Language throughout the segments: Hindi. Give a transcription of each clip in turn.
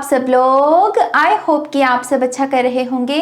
आप सब लोग? आई होप कि आप सब अच्छा कर रहे होंगे।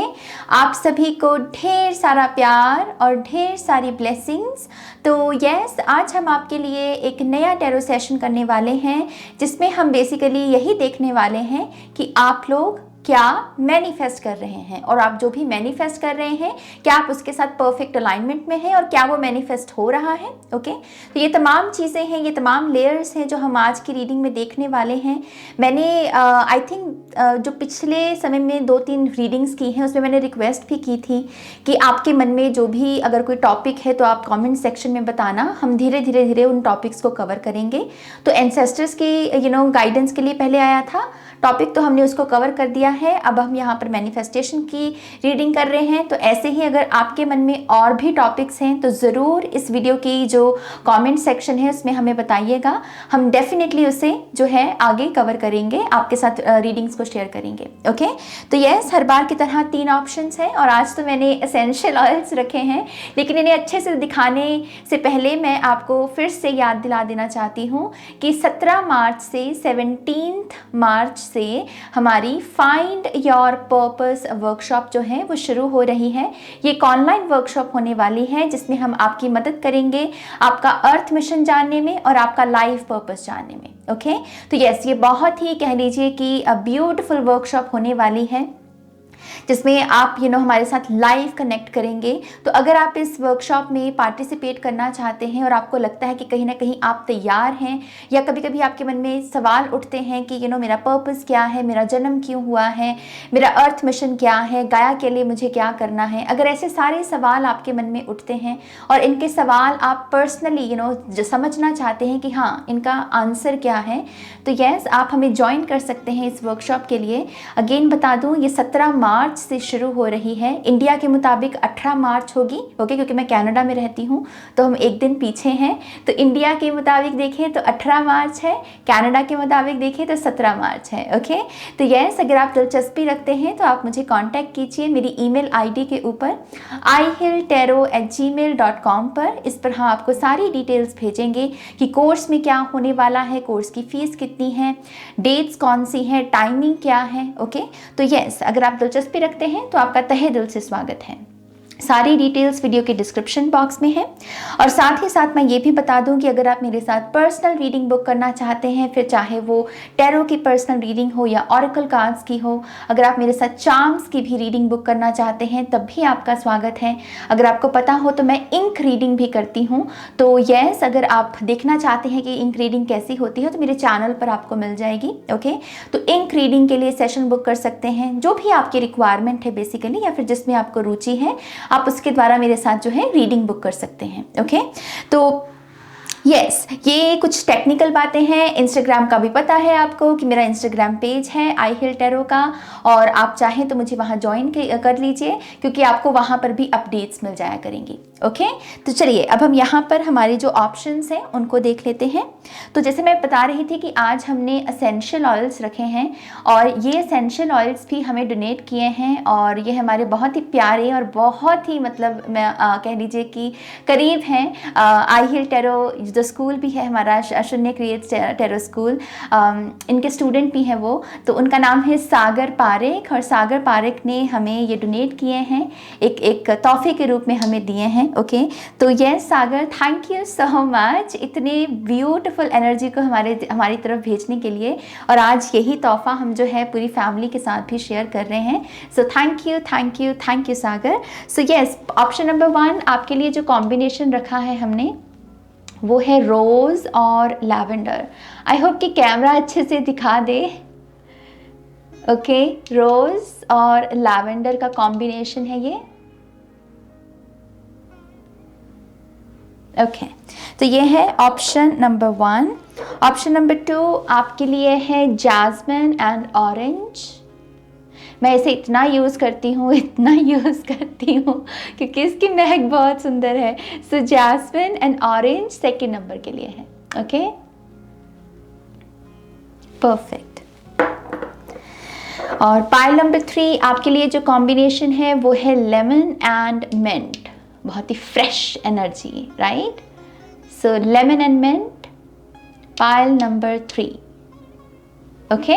आप सभी को ढेर सारा प्यार और ढेर सारी ब्लेसिंग्स। तो यस, आज हम आपके लिए एक नया टैरो सेशन करने वाले हैं जिसमें हम बेसिकली यही देखने वाले हैं कि आप लोग क्या मैनिफेस्ट कर रहे हैं और आप जो भी मैनिफेस्ट कर रहे हैं क्या आप उसके साथ परफेक्ट अलाइनमेंट में हैं और क्या वो मैनिफेस्ट हो रहा है। ओके, तो ये तमाम चीज़ें हैं, ये तमाम लेयर्स हैं जो हम आज की रीडिंग में देखने वाले हैं। मैंने आई थिंक जो पिछले समय में 2-3 रीडिंग्स की हैं उसमें मैंने रिक्वेस्ट भी की थी कि आपके मन में जो भी अगर कोई टॉपिक है तो आप कमेंट सेक्शन में बताना, हम धीरे धीरे उन टॉपिक्स को कवर करेंगे। तो एंसेस्टर्स की गाइडेंस के लिए पहले आया था टॉपिक, तो हमने उसको कवर कर दिया है। अब हम यहाँ पर मैनिफेस्टेशन की रीडिंग कर रहे हैं। तो ऐसे ही अगर आपके मन में और भी टॉपिक्स हैं तो ज़रूर इस वीडियो की जो कमेंट सेक्शन है उसमें हमें बताइएगा, हम डेफिनेटली उसे जो है आगे कवर करेंगे, आपके साथ रीडिंग्स को शेयर करेंगे। ओके, तो यस, हर बार की तरह 3 ऑप्शंस हैं और आज तो मैंने एसेंशियल ऑयल्स रखे हैं, लेकिन इन्हें अच्छे से दिखाने से पहले मैं आपको फिर से याद दिला देना चाहती हूँ कि 17 मार्च से 17 मार्च से हमारी फाइंड योर पर्पस वर्कशॉप जो है वो शुरू हो रही है। ये एक ऑनलाइन वर्कशॉप होने वाली है जिसमें हम आपकी मदद करेंगे आपका अर्थ मिशन जानने में और आपका लाइफ पर्पस जानने में। ओके, तो यस, ये बहुत ही कह लीजिए कि ब्यूटीफुल वर्कशॉप होने वाली है जिसमें आप हमारे साथ लाइव कनेक्ट करेंगे। तो अगर आप इस वर्कशॉप में पार्टिसिपेट करना चाहते हैं और आपको लगता है कि कहीं ना कहीं आप तैयार हैं, या कभी कभी आपके मन में सवाल उठते हैं कि मेरा पर्पस क्या है, मेरा जन्म क्यों हुआ है, मेरा अर्थ मिशन क्या है, गाया के लिए मुझे क्या करना है, अगर ऐसे सारे सवाल आपके मन में उठते हैं और इनके सवाल आप पर्सनली जो समझना चाहते हैं कि हाँ इनका आंसर क्या है, तो यस, आप हमें ज्वाइन कर सकते हैं इस वर्कशॉप के लिए। अगेन बता दूं, ये 17 मार्च से शुरू हो रही है। इंडिया के मुताबिक 18 मार्च होगी। ओके, क्योंकि मैं कनाडा में रहती हूँ तो हम एक दिन पीछे हैं। तो इंडिया के मुताबिक देखें तो 18 मार्च है, कनाडा के मुताबिक देखें तो 17 मार्च है। ओके, तो यस, अगर आप दिलचस्पी रखते हैं तो आप मुझे कांटेक्ट कीजिए मेरी ईमेल आईडी के ऊपर ihiltarot@gmail.com पर। इस पर हम आपको सारी डिटेल्स भेजेंगे कि कोर्स में क्या होने वाला है, कोर्स की फ़ीस कितनी है, डेट्स कौन सी हैं, टाइमिंग क्या है। ओके, तो यस, अगर आप दिलचस्पी रखते हैं तो आपका तहे दिल से स्वागत है। सारी डिटेल्स वीडियो के डिस्क्रिप्शन बॉक्स में है। और साथ ही साथ मैं ये भी बता दूं कि अगर आप मेरे साथ पर्सनल रीडिंग बुक करना चाहते हैं, फिर चाहे वो टैरो की पर्सनल रीडिंग हो या ऑरेकल कार्ड्स की हो, अगर आप मेरे साथ चार्म्स की भी रीडिंग बुक करना चाहते हैं तब भी आपका स्वागत है। अगर आपको पता हो तो मैं इंक रीडिंग भी करती हूँ। तो यस, अगर आप देखना चाहते हैं कि इंक रीडिंग कैसी होती है तो मेरे चैनल पर आपको मिल जाएगी। ओके, तो इंक रीडिंग के लिए सेशन बुक कर सकते हैं, जो भी आपकी रिक्वायरमेंट है बेसिकली, या फिर जिसमें आपको रुचि है आप उसके द्वारा मेरे साथ जो है रीडिंग बुक कर सकते हैं। ओके, तो यस, ये कुछ टेक्निकल बातें हैं। इंस्टाग्राम का भी पता है आपको कि मेरा इंस्टाग्राम पेज है ihiltarot का, और आप चाहें तो मुझे वहाँ ज्वाइन कर लीजिए क्योंकि आपको वहाँ पर भी अपडेट्स मिल जाया करेंगी। ओके, तो चलिए अब हम यहाँ पर हमारे जो ऑप्शंस हैं उनको देख लेते हैं। तो जैसे मैं बता रही थी कि आज हमने एसेंशियल ऑयल्स रखे हैं और ये एसेंशियल ऑयल्स भी हमें डोनेट किए हैं, और ये हमारे बहुत ही प्यारे और बहुत ही मतलब मैं कह लीजिए कि करीब हैं। ihiltarot जो स्कूल भी है हमारा, शून्य क्रिएट्स टैरो स्कूल, इनके स्टूडेंट भी हैं वो, तो उनका नाम है सागर पारेख, और सागर पारेख ने हमें ये डोनेट किए हैं, एक तोहफे के रूप में हमें दिए हैं। ओके, तो yes Sagar, thank you so much इतने ब्यूटीफुल एनर्जी को हमारी तरफ भेजने के लिए, और आज यही तोहफा हम जो है पूरी फैमिली के साथ भी शेयर कर रहे हैं। So thank you thank you thank you Sagar. So yes, option number 1 आपके लिए जो कॉम्बिनेशन रखा है हमने वो है रोज़ और लैवेंडर। आई होप कि कैमरा अच्छे से दिखा दे। ओके, रोज़ और लैवेंडर का कॉम्बिनेशन है ये। ओके, तो ये है ऑप्शन नंबर 1। ऑप्शन नंबर 2 आपके लिए है जैस्मिन एंड ऑरेंज। मैं इसे इतना यूज़ करती हूँ क्योंकि इसकी महक बहुत सुंदर है। So jasmine and orange second number के लिए है। Okay, perfect. और पाइल नंबर 3 आपके लिए जो कॉम्बिनेशन है वो है लेमन एंड मिंट। बहुत ही fresh energy, right? So lemon and mint, pile number 3। Okay,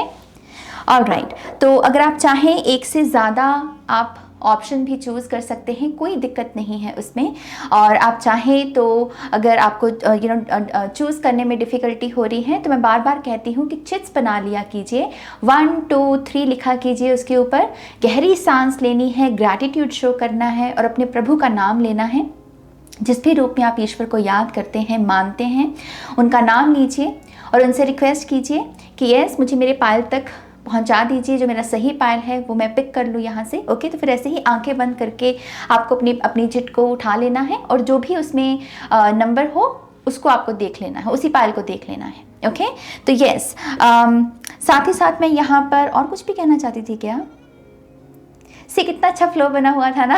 alright, तो अगर आप चाहें एक से ज़्यादा आप ऑप्शन भी चूज़ कर सकते हैं, कोई दिक्कत नहीं है उसमें। और आप चाहें तो अगर आपको चूज़ करने में डिफ़िकल्टी हो रही है तो मैं बार बार कहती हूँ कि चिट्स बना लिया कीजिए, 1 2 3 लिखा कीजिए, उसके ऊपर गहरी सांस लेनी है, ग्रैटिट्यूड शो करना है और अपने प्रभु का नाम लेना है। जिस भी रूप में आप ईश्वर को याद करते हैं, मानते हैं, उनका नाम लीजिए और उनसे रिक्वेस्ट कीजिए कि यस, मुझे मेरे पायल तक पहुंचा दीजिए, जो मेरा सही पायल है वो मैं पिक कर लूँ यहाँ से। ओके, तो फिर ऐसे ही आंखें बंद करके आपको अपनी चिट को उठा लेना है और जो भी उसमें नंबर हो उसको आपको देख लेना है, उसी पायल को देख लेना है। ओके, तो यस, साथ ही साथ मैं यहाँ पर और कुछ भी कहना चाहती थी क्या? से कितना अच्छा फ्लो बना हुआ था ना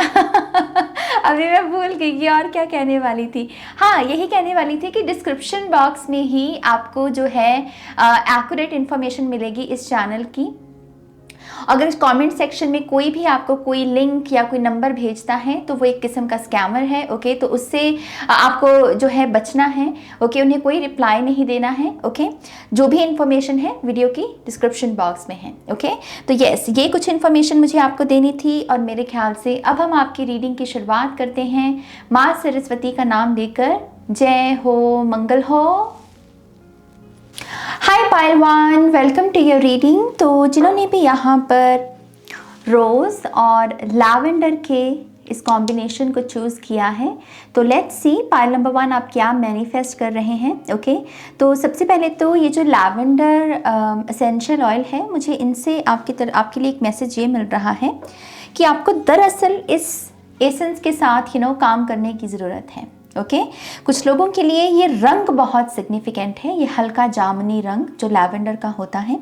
अभी मैं भूल गई कि और क्या कहने वाली थी। हाँ, यही कहने वाली थी कि डिस्क्रिप्शन बॉक्स में ही आपको जो है एक्यूरेट इन्फॉर्मेशन मिलेगी इस चैनल की। अगर इस कमेंट सेक्शन में कोई भी आपको कोई लिंक या कोई नंबर भेजता है तो वो एक किस्म का स्कैमर है। ओके, तो उससे आपको जो है बचना है। ओके, उन्हें कोई रिप्लाई नहीं देना है। ओके, जो भी इंफॉर्मेशन है वीडियो की डिस्क्रिप्शन बॉक्स में है। ओके, तो यस, ये कुछ इन्फॉर्मेशन मुझे आपको देनी थी और मेरे ख्याल से अब हम आपकी रीडिंग की शुरुआत करते हैं माँ सरस्वती का नाम लेकर। जय हो, मंगल हो। Hi pile one, welcome to your reading. तो जिन्होंने भी यहाँ पर रोज़ और लैवेंडर के इस कॉम्बिनेशन को चूज़ किया है, तो लेट्स सी पायल नंबर 1 आप क्या मैनिफेस्ट कर रहे हैं। ओके, तो सबसे पहले तो ये जो लैवेंडर एसेंशियल ऑयल है, मुझे इनसे आपके लिए एक मैसेज ये मिल रहा है कि आपको दरअसल इस एसेंस के साथ काम करने की ज़रूरत है। ओके, कुछ लोगों के लिए ये रंग बहुत सिग्निफिकेंट है। ये हल्का जामुनी रंग जो लैवेंडर का होता है,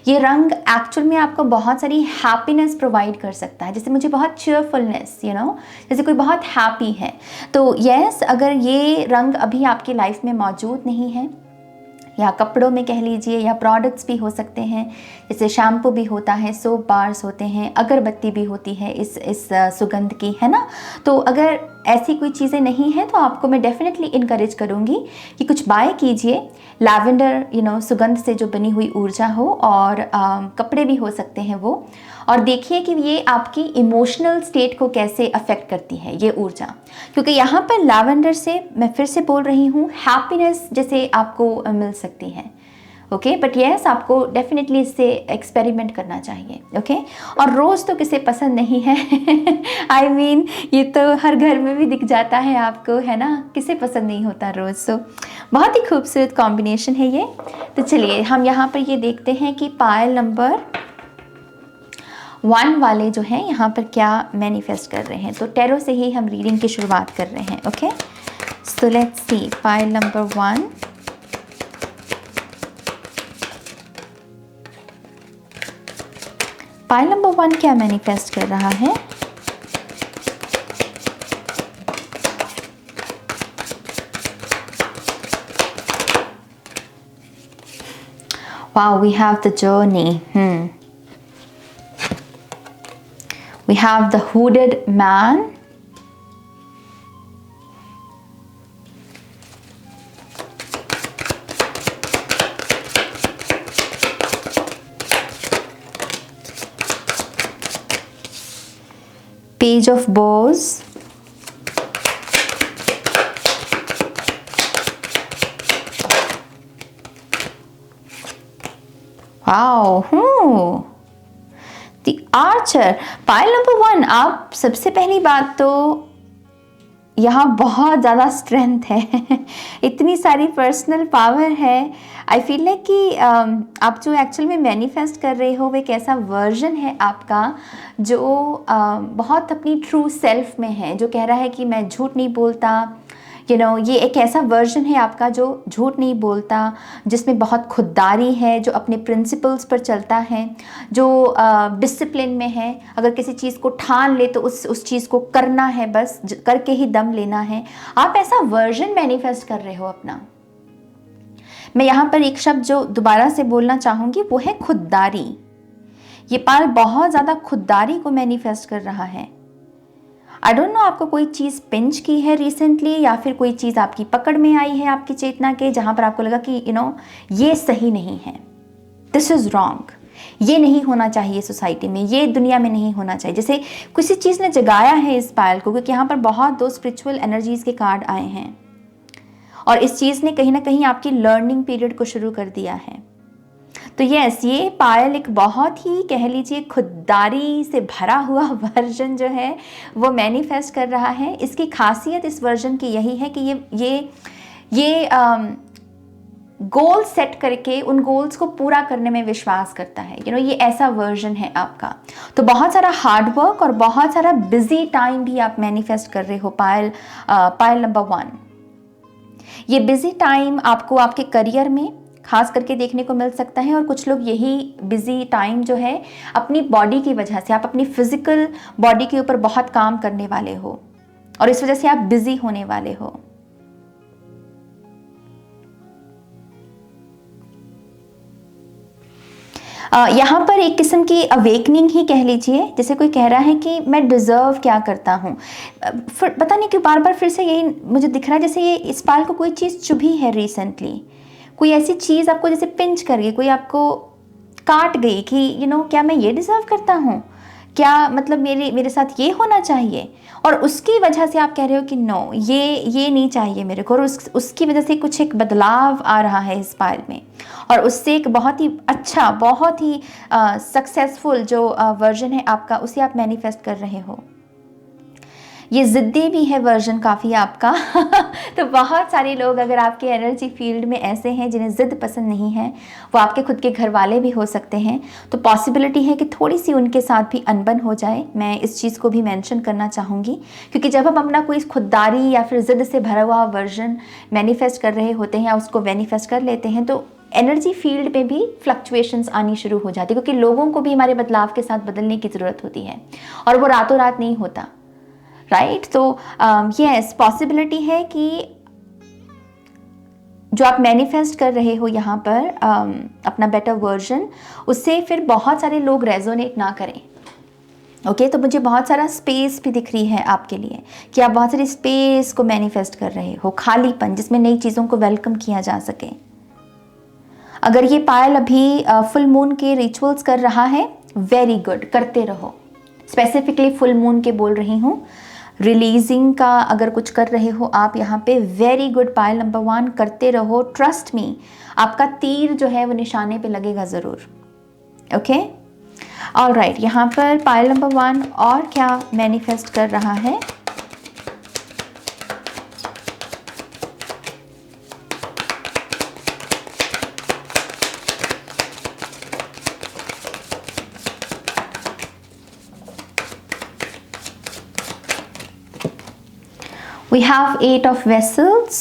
ये रंग एक्चुअल में आपको बहुत सारी हैप्पीनेस प्रोवाइड कर सकता है। जैसे मुझे बहुत चीयरफुलनेस, जैसे कोई बहुत हैप्पी है। तो यस, अगर ये रंग अभी आपकी लाइफ में मौजूद नहीं है, या कपड़ों में कह लीजिए, या प्रोडक्ट्स भी हो सकते हैं, जैसे शैम्पू भी होता है, सोप बार्स होते हैं, अगरबत्ती भी होती है इस सुगंध की, है ना। तो अगर ऐसी कोई चीज़ें नहीं हैं तो आपको मैं डेफिनेटली इनकरेज करूँगी कि कुछ बाय कीजिए लैवेंडर सुगंध से जो बनी हुई ऊर्जा हो, और कपड़े भी हो सकते हैं वो, और देखिए कि ये आपकी इमोशनल स्टेट को कैसे अफेक्ट करती है ये ऊर्जा। क्योंकि यहाँ पर लैवेंडर से मैं फिर से बोल रही हूँ, हैप्पीनेस जैसे आपको मिल सकती है। ओके, बट यस, आपको डेफिनेटली इससे एक्सपेरिमेंट करना चाहिए। ओके, और रोज़ तो किसे पसंद नहीं है आई मीन ये तो हर घर में भी दिख जाता है आपको, है ना, किसे पसंद नहीं होता रोज़। तो बहुत ही खूबसूरत कॉम्बिनेशन है ये। तो चलिए हम यहाँ पर ये देखते हैं कि पायल नंबर 1 वाले जो हैं यहाँ पर क्या मैनिफेस्ट कर रहे हैं। तो टैरो से ही हम रीडिंग की शुरुआत कर रहे हैं। Okay, so let's see pile number 1। Pile number 1 क्या मैनिफेस्ट कर रहा है। Wow, we have the journey. We have the hooded man. Page of Bows. Wow. The Archer. Pile number 1, आप सबसे पहली बात तो यहाँ बहुत ज़्यादा स्ट्रेंथ है इतनी सारी पर्सनल पावर है। आई फील लाइक कि आप जो एक्चुअल में मैनिफेस्ट कर रहे हो वो एक ऐसा वर्जन है आपका जो बहुत अपनी ट्रू सेल्फ में है, जो कह रहा है कि मैं झूठ नहीं बोलता। ये एक ऐसा वर्जन है आपका जो झूठ नहीं बोलता, जिसमें बहुत खुददारी है, जो अपने प्रिंसिपल्स पर चलता है, जो डिसिप्लिन में है। अगर किसी चीज़ को ठान ले तो उस चीज़ को करना है, बस करके ही दम लेना है। आप ऐसा वर्जन मैनिफेस्ट कर रहे हो अपना। मैं यहाँ पर एक शब्द जो दोबारा से बोलना चाहूँगी वो है खुददारी। ये पाल बहुत ज़्यादा खुददारी को मैनिफेस्ट कर रहा है। आई डोंट नो आपको कोई चीज़ पिंच की है रिसेंटली, या फिर कोई चीज़ आपकी पकड़ में आई है आपकी चेतना के, जहाँ पर आपको लगा कि ये सही नहीं है, दिस इज़ रॉन्ग। ये नहीं होना चाहिए सोसाइटी में, ये दुनिया में नहीं होना चाहिए। जैसे किसी चीज़ ने जगाया है इस पायल को, क्योंकि यहाँ पर बहुत दो स्पिरिचुअल एनर्जीज के कार्ड आए हैं और इस चीज़ ने कहीं ना कहीं आपकी लर्निंग पीरियड को शुरू कर दिया है। तो यस, ये पायल एक बहुत ही कह लीजिए खुददारी से भरा हुआ वर्जन जो है वो मैनिफेस्ट कर रहा है। इसकी खासियत इस वर्जन की यही है कि ये गोल सेट करके उन गोल्स को पूरा करने में विश्वास करता है। ये ऐसा वर्जन है आपका। तो बहुत सारा हार्डवर्क और बहुत सारा बिजी टाइम भी आप मैनिफेस्ट कर रहे हो पायल नंबर 1। ये बिजी टाइम आपको आपके करियर में खास करके देखने को मिल सकता है, और कुछ लोग यही बिजी टाइम जो है अपनी बॉडी की वजह से, आप अपनी फिजिकल बॉडी के ऊपर बहुत काम करने वाले हो और इस वजह से आप बिजी होने वाले हो। यहाँ पर एक किस्म की अवेकनिंग ही कह लीजिए, जैसे कोई कह रहा है कि मैं डिज़र्व क्या करता हूँ। पता नहीं क्यों बार बार फिर से यही मुझे दिख रहा है, जैसे ये इस पाल को कोई चीज़ चुभी है रिसेंटली, कोई ऐसी चीज़ आपको जैसे पिंच कर गई, कोई आपको काट गई कि क्या मैं ये डिज़र्व करता हूँ, क्या मतलब मेरे साथ ये होना चाहिए, और उसकी वजह से आप कह रहे हो कि नो, ये नहीं चाहिए मेरे को, और उसकी वजह से कुछ एक बदलाव आ रहा है इस पायल में, और उससे एक बहुत ही अच्छा, बहुत ही सक्सेसफुल जो वर्जन है आपका, उसे आप मैनिफेस्ट कर रहे हो। ये ज़िद्दी भी है वर्जन काफ़ी आपका तो बहुत सारे लोग अगर आपके एनर्जी फील्ड में ऐसे हैं जिन्हें ज़िद पसंद नहीं है, वो आपके खुद के घर वाले भी हो सकते हैं, तो पॉसिबिलिटी है कि थोड़ी सी उनके साथ भी अनबन हो जाए। मैं इस चीज़ को भी मेंशन करना चाहूँगी, क्योंकि जब हम अपना कोई खुददारी या फिर ज़िद से भरा हुआ वर्जन मैनिफेस्ट कर रहे होते हैं या उसको मैनिफेस्ट कर लेते हैं, तो एनर्जी फील्ड में भी फ्लक्चुएशंस आनी शुरू हो जाती है, क्योंकि लोगों को भी हमारे बदलाव के साथ बदलने की ज़रूरत होती है और वो रातों रात नहीं होता, राइट। तो यस, पॉसिबिलिटी है कि जो आप मैनिफेस्ट कर रहे हो यहाँ पर अपना बेटर वर्जन, उससे फिर बहुत सारे लोग रेजोनेट ना करें। ओके, तो मुझे बहुत सारा स्पेस भी दिख रही है आपके लिए कि आप बहुत सारी स्पेस को मैनिफेस्ट कर रहे हो, खालीपन जिसमें नई चीज़ों को वेलकम किया जा सके। अगर ये पायल अभी फुल मून के रिचुअल्स कर रहा है, वेरी गुड, करते रहो। स्पेसिफिकली फुल मून के बोल रही हूँ। रिलीजिंग का अगर कुछ कर रहे हो आप यहाँ पे, वेरी गुड, पायल नंबर 1 करते रहो। ट्रस्ट मी, आपका तीर जो है वो निशाने पे लगेगा ज़रूर। Okay, alright. यहाँ पर पायल नंबर 1 और क्या मैनिफेस्ट कर रहा है? We have 8 of vessels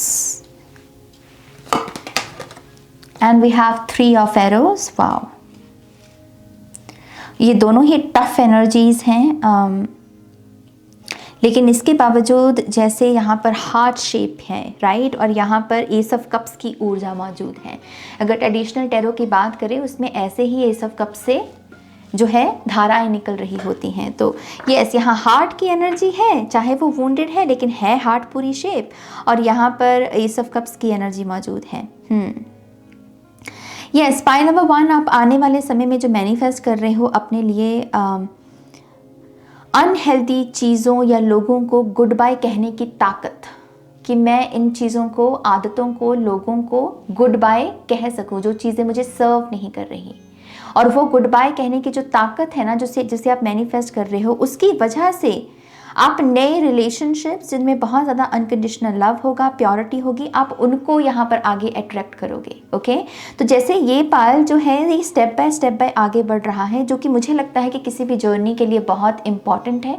and we have 3 of arrows. Wow, ये दोनों ही टफ एनर्जीज हैं, लेकिन इसके बावजूद जैसे यहाँ पर हार्ट शेप है, राइट, और यहाँ पर एस ऑफ कप्स की ऊर्जा मौजूद है। अगर ट्रेडिशनल टैरो की बात करें, उसमें ऐसे ही एस ऑफ कप्स से जो है धाराएं निकल रही होती हैं। तो यस, यहाँ हार्ट की एनर्जी है, चाहे वो वुंडेड है लेकिन है हार्ट पूरी शेप, और यहाँ पर एस ऑफ कप्स की एनर्जी मौजूद है। यस, पायल नंबर 1, आप आने वाले समय में जो मैनिफेस्ट कर रहे हो अपने लिए अनहेल्दी चीज़ों या लोगों को गुड बाय कहने की ताकत, कि मैं इन चीज़ों को, आदतों को, लोगों को गुड बाय कह सकूँ जो चीज़ें मुझे सर्व नहीं कर रही। और वो गुड बाय कहने की जो ताकत है ना, जिसे आप मैनिफेस्ट कर रहे हो, उसकी वजह से आप नए रिलेशनशिप्स जिनमें बहुत ज़्यादा अनकंडीशनल लव होगा, प्योरिटी होगी, आप उनको यहाँ पर आगे अट्रैक्ट करोगे। ओके, तो जैसे ये पायल जो है ये स्टेप बाय आगे बढ़ रहा है, जो कि मुझे लगता है कि किसी भी जर्नी के लिए बहुत इम्पॉर्टेंट है।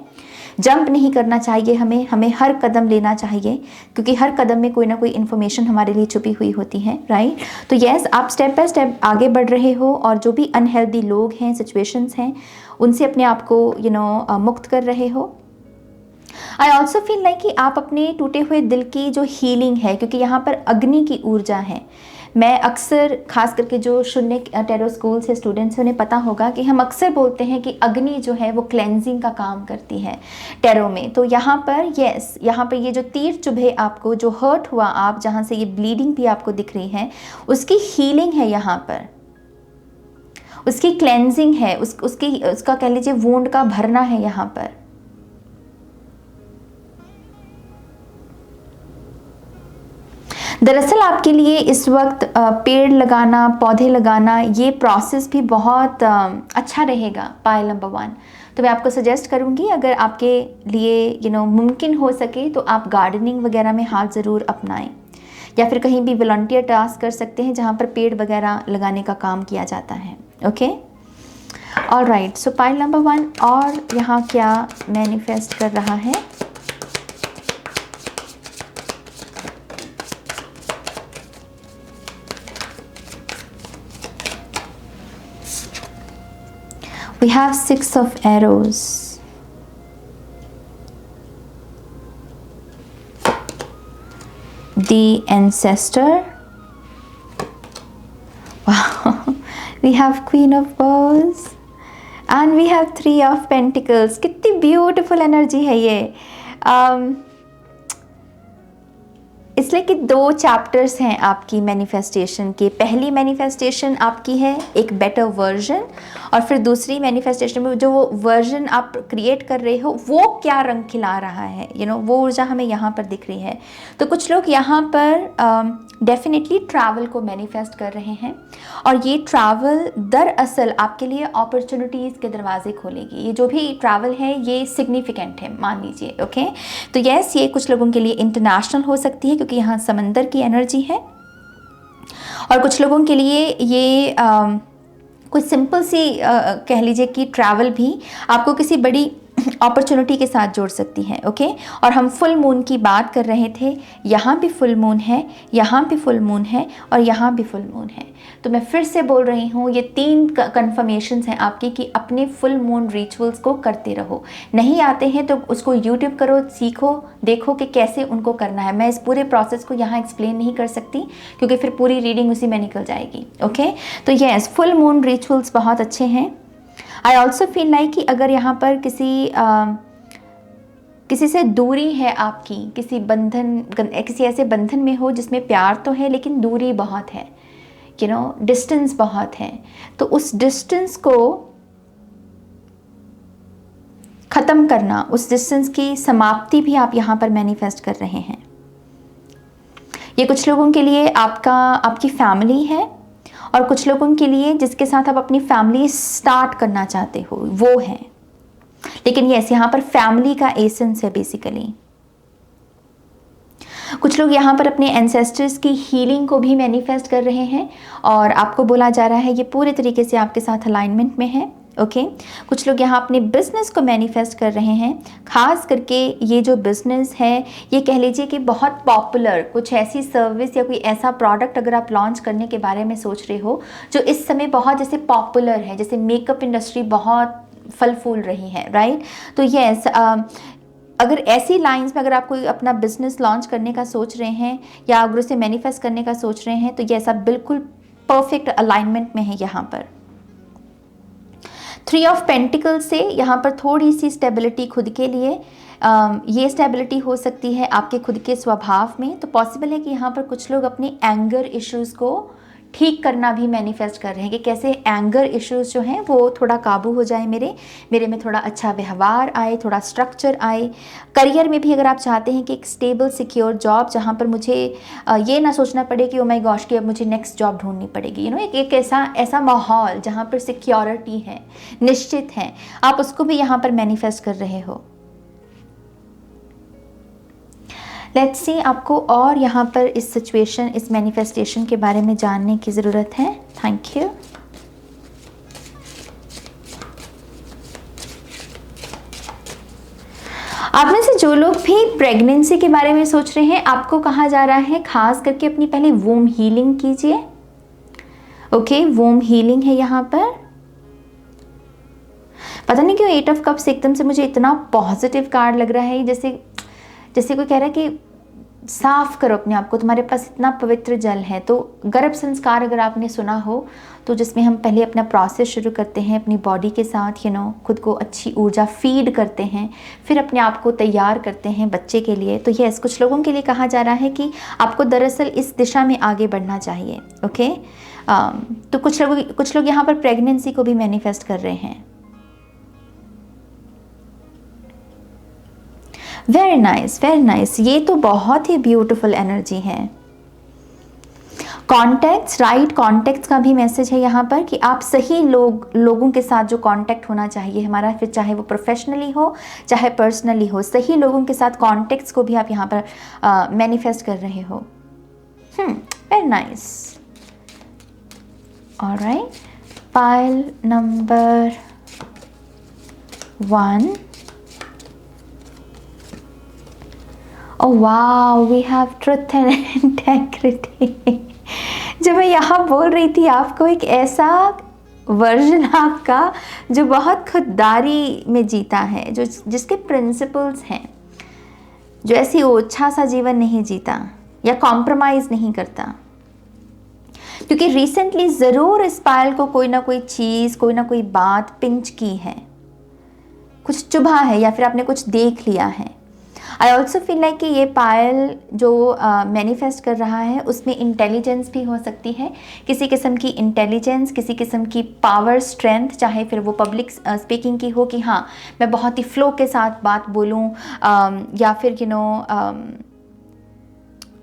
जंप नहीं करना चाहिए हमें हर कदम लेना चाहिए, क्योंकि हर कदम में कोई ना कोई इन्फॉर्मेशन हमारे लिए छुपी हुई होती है, राइट। तो यस, आप स्टेप बाय स्टेप आगे बढ़ रहे हो, और जो भी अनहेल्दी लोग हैं, सिचुएशंस हैं, उनसे अपने आप को मुक्त कर रहे हो। आई ऑल्सो फील लाइक कि आप अपने टूटे हुए दिल की जो हीलिंग है, क्योंकि यहाँ पर अग्नि की ऊर्जा है। मैं अक्सर, खास करके जो शून्य टैरो स्कूल से स्टूडेंट्स हैं, उन्हें पता होगा कि हम अक्सर बोलते हैं कि अग्नि जो है वो क्लेंजिंग का काम करती है टैरो में। तो यहाँ पर यस, यहाँ पर ये जो तीर चुभे आपको, जो हर्ट हुआ आप, जहाँ से ये ब्लीडिंग भी आपको दिख रही है, उसकी हीलिंग है यहाँ पर। उसकी क्लेंजिंग है, उसका कह लीजिए वुंड का भरना है यहाँ पर। दरअसल आपके लिए इस वक्त पेड़ लगाना, पौधे लगाना, ये प्रोसेस भी बहुत अच्छा रहेगा पायल नंबर 1। तो मैं आपको सजेस्ट करूँगी, अगर आपके लिए मुमकिन हो सके तो आप गार्डनिंग वगैरह में हाथ ज़रूर अपनाएं, या फिर कहीं भी वॉलंटियर टास्क कर सकते हैं जहाँ पर पेड़ वगैरह लगाने का काम किया जाता है। Okay, alright. सो पाइल नंबर 1 और यहाँ क्या मैनिफेस्ट कर रहा है? We have 6 of arrows. The ancestor. Wow. We have Queen of Bows. And we have 3 of Pentacles. कितनी beautiful energy है ये। इसलिए कि 2 चैप्टर्स हैं आपकी मैनिफेस्टेशन के। पहली मैनिफेस्टेशन आपकी है एक बेटर वर्जन, और फिर दूसरी मैनिफेस्टेशन में जो वो वर्जन आप क्रिएट कर रहे हो वो क्या रंग खिला रहा है, वो ऊर्जा हमें यहाँ पर दिख रही है। तो कुछ लोग यहाँ पर डेफिनेटली ट्रैवल को मैनिफेस्ट कर रहे हैं, और ये ट्रैवल दरअसल आपके लिए अपॉर्चुनिटीज़ के दरवाजे खोलेगी। ये जो भी ट्रैवल है ये सिग्निफिकेंट है, मान लीजिए। ओके, तो यस, ये कुछ लोगों के लिए इंटरनेशनल हो सकती है क्योंकि यहाँ समंदर की एनर्जी है, और कुछ लोगों के लिए ये कोई सिंपल सी कह लीजिए कि ट्रैवल भी आपको किसी बड़ी अपॉर्चुनिटी के साथ जोड़ सकती है। ओके, और हम फुल मून की बात कर रहे थे, यहाँ भी फुल मून है, यहाँ भी फुल मून है, और यहाँ भी फुल मून है। तो मैं फिर से बोल रही हूँ, ये 3 कन्फर्मेशंस हैं आपकी कि अपने फुल मून रिचुअल्स को करते रहो। नहीं आते हैं तो उसको यूट्यूब करो, सीखो, देखो कि कैसे उनको करना है। मैं इस पूरे प्रोसेस को यहाँ एक्सप्लेन नहीं कर सकती क्योंकि फिर पूरी रीडिंग उसी में निकल जाएगी। ओके, तो यस, फुल मून रिचुअल्स बहुत अच्छे हैं। आई ऑल्सो फील लाइक कि अगर यहाँ पर किसी से दूरी है आपकी, किसी ऐसे बंधन में हो जिसमें प्यार तो है लेकिन दूरी बहुत है, डिस्टेंस बहुत है, तो उस डिस्टेंस को ख़त्म करना, उस डिस्टेंस की समाप्ति भी आप यहाँ पर मैनिफेस्ट कर रहे हैं। ये कुछ लोगों के लिए आपकी फैमिली है, और कुछ लोगों के लिए जिसके साथ आप अपनी फैमिली स्टार्ट करना चाहते हो वो है। लेकिन यस, यहाँ पर फैमिली का एसेंस है बेसिकली। कुछ लोग यहाँ पर अपने एंसेस्टर्स की हीलिंग को भी मैनिफेस्ट कर रहे हैं, और आपको बोला जा रहा है ये पूरे तरीके से आपके साथ अलाइनमेंट में है। ओके, कुछ लोग यहाँ अपने बिजनेस को मैनिफेस्ट कर रहे हैं। खास करके ये जो बिजनेस है, ये कह लीजिए कि बहुत पॉपुलर कुछ ऐसी सर्विस या कोई ऐसा प्रोडक्ट अगर आप लॉन्च करने के बारे में सोच रहे हो जो इस समय बहुत जैसे पॉपुलर है, जैसे मेकअप इंडस्ट्री बहुत फल फूल रही है, राइट। तो यस, अगर ऐसी लाइंस में अगर आप कोई अपना बिजनेस लॉन्च करने का सोच रहे हैं या अगर उसे मैनिफेस्ट करने का सोच रहे हैं, तो यस, आप बिल्कुल परफेक्ट अलाइनमेंट में है यहाँ पर। 3 ऑफ पेंटिकल से यहाँ पर थोड़ी सी स्टेबिलिटी खुद के लिए, ये स्टेबिलिटी हो सकती है आपके खुद के स्वभाव में। तो पॉसिबल है कि यहाँ पर कुछ लोग अपने एंगर इश्यूज़ को ठीक करना भी मैनिफेस्ट कर रहे हैं कि कैसे एंगर इश्यूज़ जो हैं वो थोड़ा काबू हो जाए, मेरे में थोड़ा अच्छा व्यवहार आए, थोड़ा स्ट्रक्चर आए। करियर में भी अगर आप चाहते हैं कि एक स्टेबल सिक्योर जॉब जहाँ पर मुझे ये ना सोचना पड़े कि ओ माय गॉश कि अब मुझे नेक्स्ट जॉब ढूंढनी पड़ेगी, एक ऐसा माहौल जहाँ पर सिक्योरिटी है, निश्चित है, आप उसको भी यहाँ पर मैनिफेस्ट कर रहे हो। लेट्स सी, आपको और यहाँ पर इस सिचुएशन, इस मैनिफेस्टेशन के बारे में जानने की ज़रूरत है। Thank you. आप में से जो लोग भी प्रेगनेंसी के बारे में सोच रहे हैं, आपको कहा जा रहा है खास करके अपनी पहले वोम हीलिंग कीजिए। ओके, वोम हीलिंग है यहाँ पर। पता नहीं क्यों 8 ऑफ कप्स एकदम से मुझे इतना पॉजिटिव कार्ड लग रहा है, जैसे कोई कह रहा है कि साफ करो अपने आप को, तुम्हारे पास इतना पवित्र जल है। तो गर्भ संस्कार अगर आपने सुना हो, तो जिसमें हम पहले अपना प्रोसेस शुरू करते हैं अपनी बॉडी के साथ, खुद को अच्छी ऊर्जा फीड करते हैं, फिर अपने आप को तैयार करते हैं बच्चे के लिए। तो यस, कुछ लोगों के लिए कहा जा रहा है कि आपको दरअसल इस दिशा में आगे बढ़ना चाहिए। ओके, तो कुछ लोग यहाँ पर प्रेगनेंसी को भी मैनिफेस्ट कर रहे हैं। Very nice, very nice. ये तो बहुत ही ब्यूटीफुल एनर्जी है। कॉन्टैक्ट्स, राइट कॉन्टैक्ट्स का भी मैसेज है यहाँ पर कि आप सही लोगों के साथ जो कॉन्टैक्ट होना चाहिए हमारा, फिर चाहे वो प्रोफेशनली हो चाहे पर्सनली हो, सही लोगों के साथ कॉन्टैक्ट्स को भी आप यहाँ पर मैनिफेस्ट कर रहे हो। Very nice. Alright, pile number 1। Oh wow, we have truth and integrity। जब मैं यहाँ बोल रही थी आपको, एक ऐसा वर्जन आपका जो बहुत खुददारी में जीता है, जो जिसके प्रिंसिपल्स हैं, जो ऐसी ओछा सा जीवन नहीं जीता या कॉम्प्रोमाइज़ नहीं करता। क्योंकि रिसेंटली ज़रूर इस पायल को कोई ना कोई चीज़, कोई ना कोई बात पिंच की है, कुछ चुभा है या फिर आपने कुछ देख लिया है। आई ऑल्सो फील लाइक कि ये पायल जो मैनिफेस्ट कर रहा है उसमें इंटेलिजेंस भी हो सकती है, किसी किस्म की इंटेलिजेंस, किसी किस्म की पावर, स्ट्रेंथ, चाहे फिर वो पब्लिक स्पीकिंग की हो कि हाँ मैं बहुत ही फ्लो के साथ बात बोलूँ, या फिर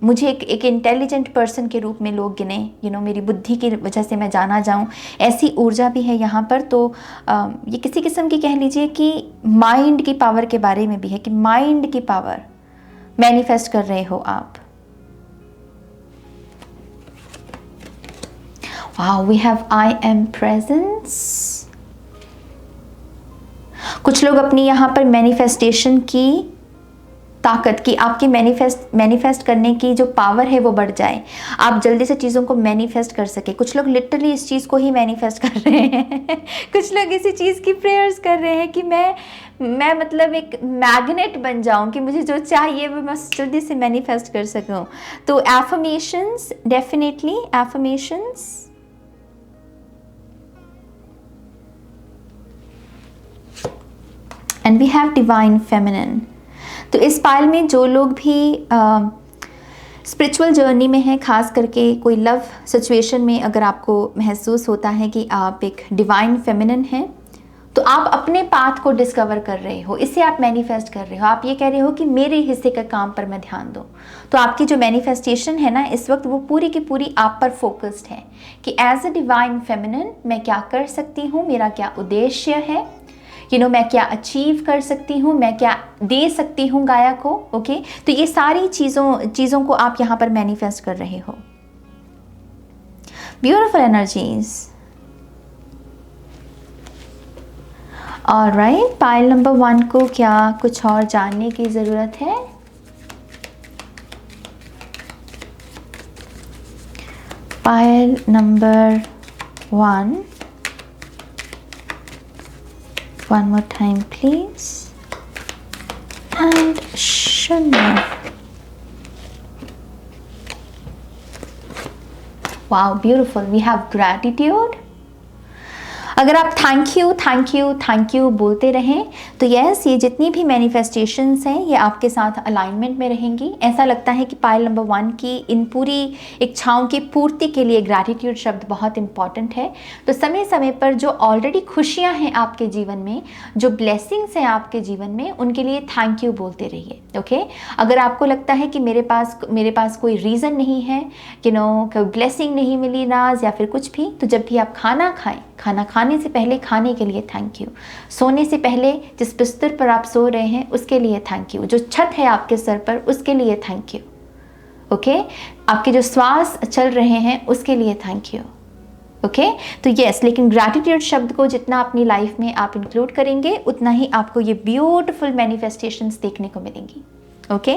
मुझे एक इंटेलिजेंट पर्सन के रूप में लोग गिने, मेरी बुद्धि की वजह से मैं जाना जाऊं, ऐसी ऊर्जा भी है यहाँ पर। तो ये किसी किस्म की कह लीजिए कि माइंड की पावर के बारे में भी है, कि माइंड की पावर मैनिफेस्ट कर रहे हो आप। Wow, we have I am presence. कुछ लोग अपनी यहाँ पर मैनिफेस्टेशन की ताकत की, आपकी मैनिफेस्ट करने की जो पावर है वो बढ़ जाए, आप जल्दी से चीज़ों को मैनिफेस्ट कर सके। कुछ लोग लिटरली इस चीज़ को ही मैनिफेस्ट कर रहे हैं कुछ लोग इसी चीज़ की प्रेयर्स कर रहे हैं कि मैं मतलब एक मैग्नेट बन जाऊं, कि मुझे जो चाहिए वो मैं जल्दी से मैनिफेस्ट कर सकूं। तो affirmations, definitely affirmations. And we have divine feminine. तो इस पायल में जो लोग भी स्पिरिचुअल जर्नी में हैं, खास करके कोई लव सिचुएशन में अगर आपको महसूस होता है कि आप एक डिवाइन फेमिनिन हैं, तो आप अपने पाथ को डिस्कवर कर रहे हो, इसे आप मैनिफेस्ट कर रहे हो। आप ये कह रहे हो कि मेरे हिस्से का काम पर मैं ध्यान दूँ। तो आपकी जो मैनिफेस्टेशन है ना इस वक्त, वो पूरी की पूरी आप पर फोकस्ड है कि एज अ डिवाइन फेमिनिन मैं क्या कर सकती हूँ, मेरा क्या उद्देश्य है, मैं क्या अचीव कर सकती हूँ, मैं क्या दे सकती हूँ गाया को। ओके, तो ये सारी चीज़ों को आप यहाँ पर मैनिफेस्ट कर रहे हो। Beautiful energies. Alright, pile number 1 को क्या कुछ और जानने की ज़रूरत है? Pile number 1, one more time please, and Shunna। Wow, beautiful। We have gratitude। अगर आप thank you thank you thank you बोलते रहें तो यस, ये जितनी भी मैनिफेस्टेशंस हैं ये आपके साथ अलाइनमेंट में रहेंगी। ऐसा लगता है कि पायल नंबर 1 की इन पूरी इच्छाओं की पूर्ति के लिए ग्रैटिट्यूड शब्द बहुत इंपॉर्टेंट है। तो समय समय पर जो ऑलरेडी खुशियां हैं आपके जीवन में, जो ब्लेसिंग्स हैं आपके जीवन में, उनके लिए थैंक यू बोलते रहिए। ओके, अगर आपको लगता है कि मेरे पास कोई रीज़न नहीं है, कोई ब्लेसिंग नहीं मिली नाज या फिर कुछ भी, तो जब भी आप खाना खाएं, खाना खाने से पहले खाने के लिए थैंक यू, सोने से पहले जिस बिस्तर पर आप सो रहे हैं उसके लिए थैंक यू, जो छत है आपके सर पर उसके लिए थैंक यू। ओके, आपके जो श्वास चल रहे हैं उसके लिए थैंक यू। ओके, तो यस, लेकिन ग्रैटिट्यूड शब्द को जितना अपनी लाइफ में आप इंक्लूड करेंगे उतना ही आपको ये ब्यूटिफुल मैनिफेस्टेशंस देखने को मिलेंगी। Okay,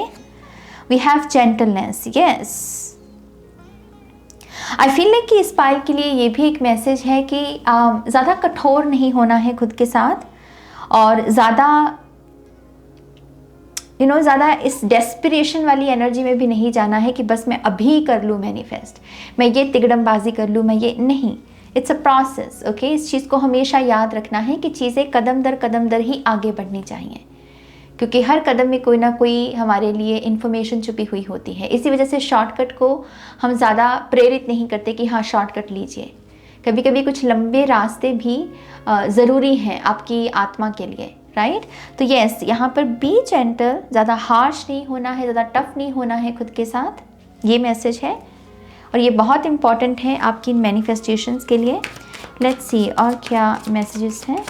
we have gentleness. Yes, I feel like कि इस पायल के लिए ये भी एक मैसेज है कि ज़्यादा कठोर नहीं होना है खुद के साथ, और ज़्यादा इस डेस्पिरेशन वाली एनर्जी में भी नहीं जाना है कि बस मैं अभी कर लूँ मैनिफेस्ट, मैं ये तिगड़मबाजी कर लूँ, मैं ये नहीं। It's a process. ओके, इस चीज़ को हमेशा याद रखना है कि चीज़ें कदम दर ही आगे बढ़नी चाहिए, क्योंकि हर कदम में कोई ना कोई हमारे लिए इन्फॉर्मेशन छुपी हुई होती है। इसी वजह से शॉर्टकट को हम ज़्यादा प्रेरित नहीं करते कि हाँ शॉर्टकट लीजिए। कभी कभी कुछ लंबे रास्ते भी ज़रूरी हैं आपकी आत्मा के लिए, राइट। तो यस, यहाँ पर बी जेंटल, ज़्यादा हार्श नहीं होना है, ज़्यादा टफ नहीं होना है खुद के साथ, ये मैसेज है। और ये बहुत इम्पॉर्टेंट है आपकी मैनिफेस्टेशंस के लिए। लेट्स सी और क्या मैसेजेस हैं।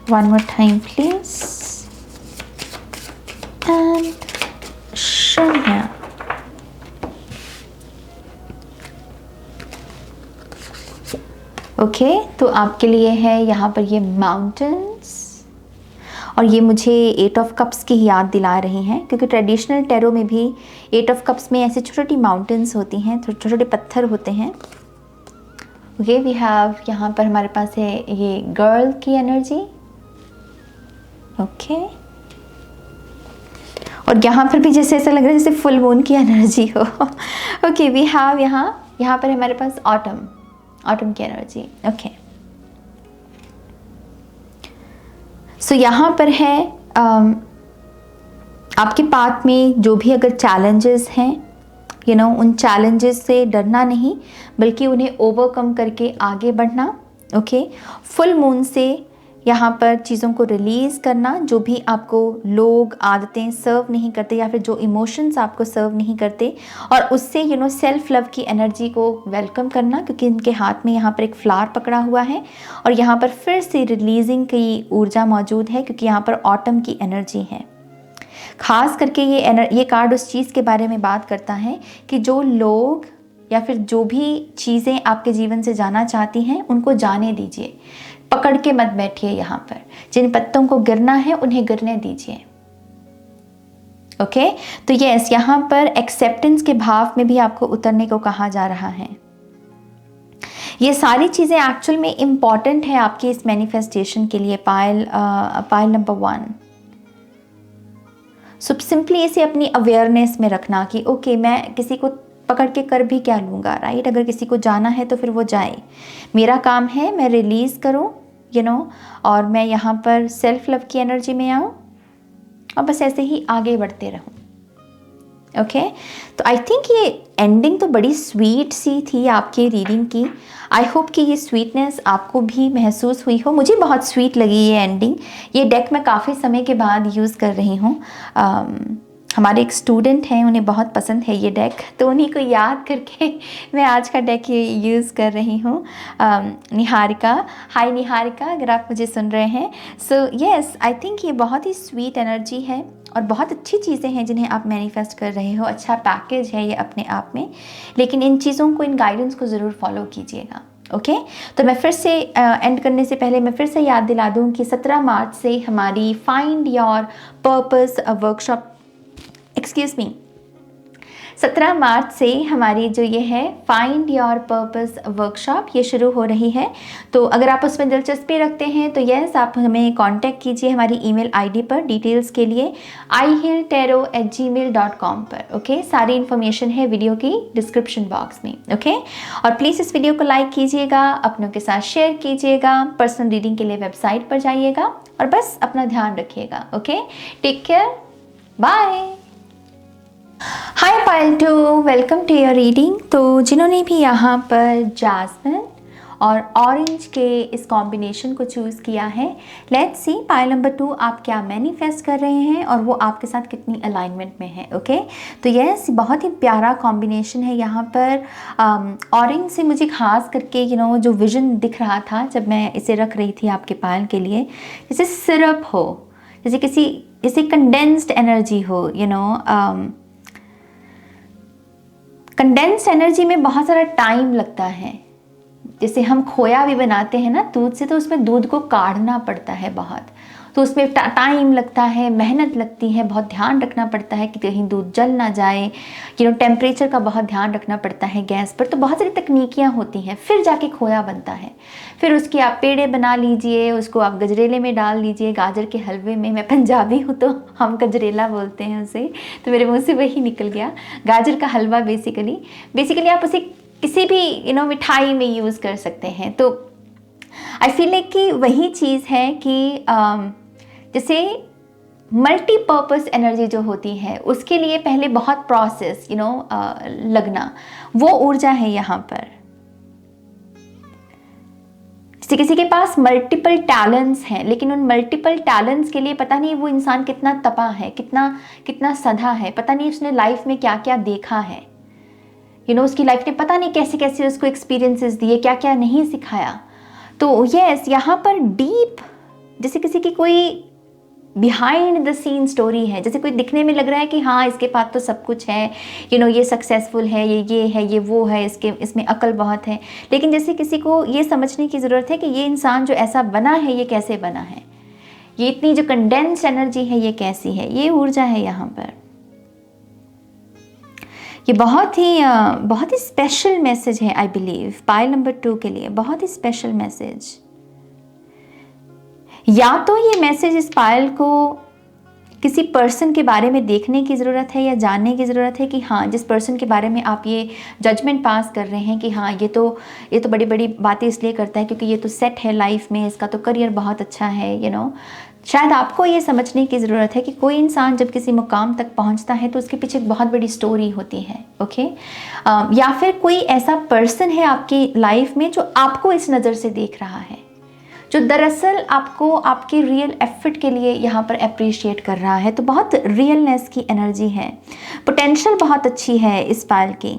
One more time please. And Shanya. Okay, तो आपके लिए है यहाँ पर ये माउंटेन्स, और ये मुझे 8 ऑफ कप्स की याद दिला रही हैं, क्योंकि ट्रेडिशनल टैरो में भी 8 ऑफ कप्स में ऐसे छोटी छोटी माउंटेन्स होती हैं, छोटे छोटे पत्थर होते हैं। ओके, वी हैव यहाँ पर हमारे पास है ये गर्ल की एनर्जी। ओके, और यहाँ पर भी जैसे ऐसा लग रहा है जैसे फुल मून की एनर्जी हो। ओके, वी हैव यहाँ पर हमारे पास ऑटम की एनर्जी। ओके, सो यहाँ पर है आपके पाथ में जो भी अगर चैलेंजेस हैं, उन चैलेंजेस से डरना नहीं, बल्कि उन्हें ओवरकम करके आगे बढ़ना। ओके, फुल मून से यहाँ पर चीज़ों को रिलीज़ करना, जो भी आपको लोग आदतें सर्व नहीं करते या फिर जो इमोशंस आपको सर्व नहीं करते, और उससे सेल्फ लव की एनर्जी को वेलकम करना, क्योंकि इनके हाथ में यहाँ पर एक फ्लावर पकड़ा हुआ है और यहाँ पर फिर से रिलीजिंग की ऊर्जा मौजूद है, क्योंकि यहाँ पर ऑटम की एनर्जी है। खास करके ये कार्ड उस चीज़ के बारे में बात करता है कि जो लोग या फिर जो भी चीज़ें आपके जीवन से जाना चाहती हैं उनको जाने दीजिए, पकड़ के मत बैठिए। यहाँ पर जिन पत्तों को गिरना है उन्हें गिरने दीजिए। ओके, तो यस, यहाँ पर एक्सेप्टेंस के भाव में भी आपको उतरने को कहा जा रहा है। ये सारी चीज़ें एक्चुअल में इम्पॉर्टेंट है आपकी इस मैनिफेस्टेशन के लिए। पाइल नंबर 1, सो सिंपली इसे अपनी अवेयरनेस में रखना कि ओके, मैं किसी को पकड़ के कर भी क्या लूँगा, राइट। अगर किसी को जाना है तो फिर वो जाए, मेरा काम है मैं रिलीज़ करूँ, और मैं यहाँ पर सेल्फ लव की एनर्जी में आऊँ और बस ऐसे ही आगे बढ़ते रहूँ। ओके, तो आई थिंक ये एंडिंग तो बड़ी स्वीट सी थी आपकी रीडिंग की। आई होप कि ये स्वीटनेस आपको भी महसूस हुई हो। मुझे बहुत स्वीट लगी ये एंडिंग। ये डेक मैं काफ़ी समय के बाद यूज़ कर रही हूँ। हमारे एक स्टूडेंट हैं, उन्हें बहुत पसंद है ये डेक, तो उन्हीं को याद करके मैं आज का डेक ये यूज़ कर रही हूँ। निहारिका, हाय निहारिका, अगर आप मुझे सुन रहे हैं। सो यस, आई थिंक ये बहुत ही स्वीट एनर्जी है और बहुत अच्छी चीज़ें हैं जिन्हें आप मैनिफेस्ट कर रहे हो। अच्छा पैकेज है ये अपने आप में, लेकिन इन चीज़ों को, इन गाइडेंस को ज़रूर फॉलो कीजिएगा। ओके, तो मैं फिर से एंड करने से पहले मैं फिर से याद दिला दूँ कि 17 मार्च से हमारी फाइंड योर पर्पस वर्कशॉप, 17 मार्च से हमारी जो ये है फाइंड योर पर्पस वर्कशॉप ये शुरू हो रही है। तो अगर आप उसमें दिलचस्पी रखते हैं तो यस, आप हमें कांटेक्ट कीजिए हमारी ईमेल आईडी पर डिटेल्स के लिए ihealtarot@gmail.com पर। ओके, सारी इन्फॉर्मेशन है वीडियो की डिस्क्रिप्शन बॉक्स में। ओके, और प्लीज़ इस वीडियो को लाइक कीजिएगा, अपनों के साथ शेयर कीजिएगा, पर्सनल रीडिंग के लिए वेबसाइट पर जाइएगा और बस अपना ध्यान रखिएगा। Okay, take care, bye. Hi pile 2, welcome to your reading. तो जिन्होंने भी यहाँ पर जैस्मिन और ऑरेंज के इस कॉम्बिनेशन को चूज़ किया है, लेट्स सी पाइल नंबर 2 आप क्या मैनिफेस्ट कर रहे हैं और वो आपके साथ कितनी अलाइनमेंट में है। ओके, तो यस, बहुत ही प्यारा कॉम्बिनेशन है यहाँ पर। ऑरेंज से मुझे खास करके जो विजन दिख रहा था जब मैं इसे रख रही थी आपके पाइल के लिए, जैसे सिरप हो, जैसे कंडेंस्ड एनर्जी हो। कंडेंस्ड एनर्जी में बहुत सारा टाइम लगता है। जैसे हम खोया भी बनाते हैं ना दूध से, तो उसमें दूध को काढ़ना पड़ता है बहुत, तो उसमें टाइम लगता है, मेहनत लगती है, बहुत ध्यान रखना पड़ता है कि कहीं दूध जल ना जाए। टेम्परेचर का बहुत ध्यान रखना पड़ता है गैस पर। तो बहुत सारी तकनीकियाँ होती हैं, फिर जाके खोया बनता है। फिर उसकी आप पेड़े बना लीजिए, उसको आप गजरेले में डाल लीजिए, गाजर के हलवे में। मैं पंजाबी हूँ तो हम गजरेला बोलते हैं उसे, तो मेरे मुँह से वही निकल गया, गाजर का हलवा। बेसिकली आप उसे किसी भी मिठाई में यूज़ कर सकते हैं। तो आई फील लाइक कि वही चीज़ है कि जैसे मल्टीपर्पज़ एनर्जी जो होती है उसके लिए पहले बहुत प्रोसेस लगना, वो ऊर्जा है यहाँ पर। जैसे किसी के पास मल्टीपल टैलेंट्स हैं, लेकिन उन मल्टीपल टैलेंट्स के लिए पता नहीं वो इंसान कितना तपा है, कितना सधा है, पता नहीं उसने लाइफ में क्या क्या देखा है, उसकी लाइफ ने पता नहीं कैसे कैसे उसको एक्सपीरियंसेस दिए, क्या क्या नहीं सिखाया। तो यस, यहाँ पर डीप, जैसे किसी की कोई बिहाइंड द सीन स्टोरी है, जैसे कोई दिखने में लग रहा है कि हाँ इसके पास तो सब कुछ है, ये सक्सेसफुल है, ये है, ये वो है, इसमें अकल बहुत है, लेकिन जैसे किसी को ये समझने की ज़रूरत है कि ये इंसान जो ऐसा बना है ये कैसे बना है, ये इतनी जो कंडेंस्ड एनर्जी है ये कैसी है, ये ऊर्जा है यहाँ पर। ये बहुत ही स्पेशल मैसेज है आई बिलीव पाइल नंबर 2 के लिए, बहुत ही स्पेशल मैसेज। या तो ये मैसेज इस पायल को किसी पर्सन के बारे में देखने की ज़रूरत है या जानने की ज़रूरत है कि हाँ जिस पर्सन के बारे में आप ये जजमेंट पास कर रहे हैं कि हाँ ये तो बड़ी बड़ी बातें इसलिए करता है क्योंकि ये तो सेट है लाइफ में, इसका तो करियर बहुत अच्छा है, शायद आपको ये समझने की ज़रूरत है कि कोई इंसान जब किसी मुकाम तक पहुंचता है तो उसके पीछे एक बहुत बड़ी स्टोरी होती है। ओके, या फिर कोई ऐसा पर्सन है आपकी लाइफ में जो आपको इस नज़र से देख रहा है, जो दरअसल आपको आपके रियल एफर्ट के लिए यहाँ पर अप्रिशिएट कर रहा है। तो बहुत रियलनेस की एनर्जी है, पोटेंशियल बहुत अच्छी है इस पायल की।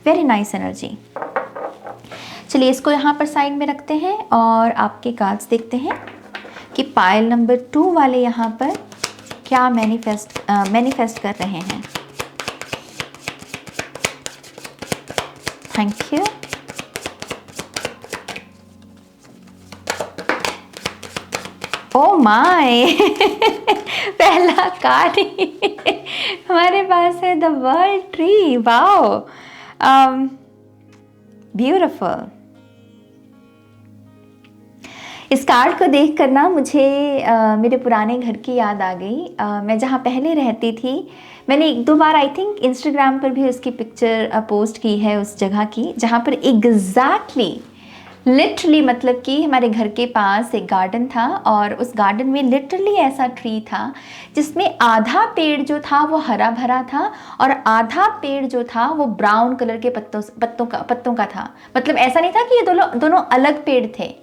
Very nice energy. चलिए इसको यहाँ पर साइड में रखते हैं और आपके कार्ड्स देखते हैं कि पायल नंबर 2 वाले यहाँ पर क्या मैनिफेस्ट कर रहे हैं। Thank you. ओ माय पहला कार्ड हमारे पास है the world tree. Wow, beautiful. इस कार्ड को देख कर ना मुझे मेरे पुराने घर की याद आ गई। मैं जहाँ पहले रहती थी, मैंने 1-2 बार आई थिंक इंस्टाग्राम पर भी उसकी पिक्चर पोस्ट की है उस जगह की, जहाँ पर एग्जैक्टली लिटरली मतलब कि हमारे घर के पास एक गार्डन था और उस गार्डन में लिटरली ऐसा ट्री था जिसमें आधा पेड़ जो था वो हरा भरा था और आधा पेड़ जो था वो ब्राउन कलर के पत्तों का था। मतलब ऐसा नहीं था कि ये दोनों अलग पेड़ थे,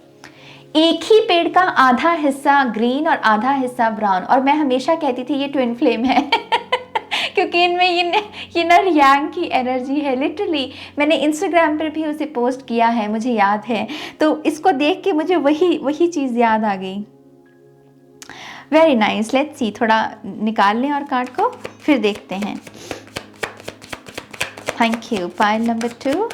एक ही पेड़ का आधा हिस्सा ग्रीन और आधा हिस्सा ब्राउन। और मैं हमेशा कहती थी ये ट्विन फ्लेम है क्योंकि इनमें ये नर यांग की एनर्जी है। लिटरली मैंने इंस्टाग्राम पर भी उसे पोस्ट किया है, मुझे याद है। तो इसको देख के मुझे वही चीज़ याद आ गई। Very nice. लेट्स सी, थोड़ा निकाल लें और कार्ड को फिर देखते हैं। Thank you. Pile number 2।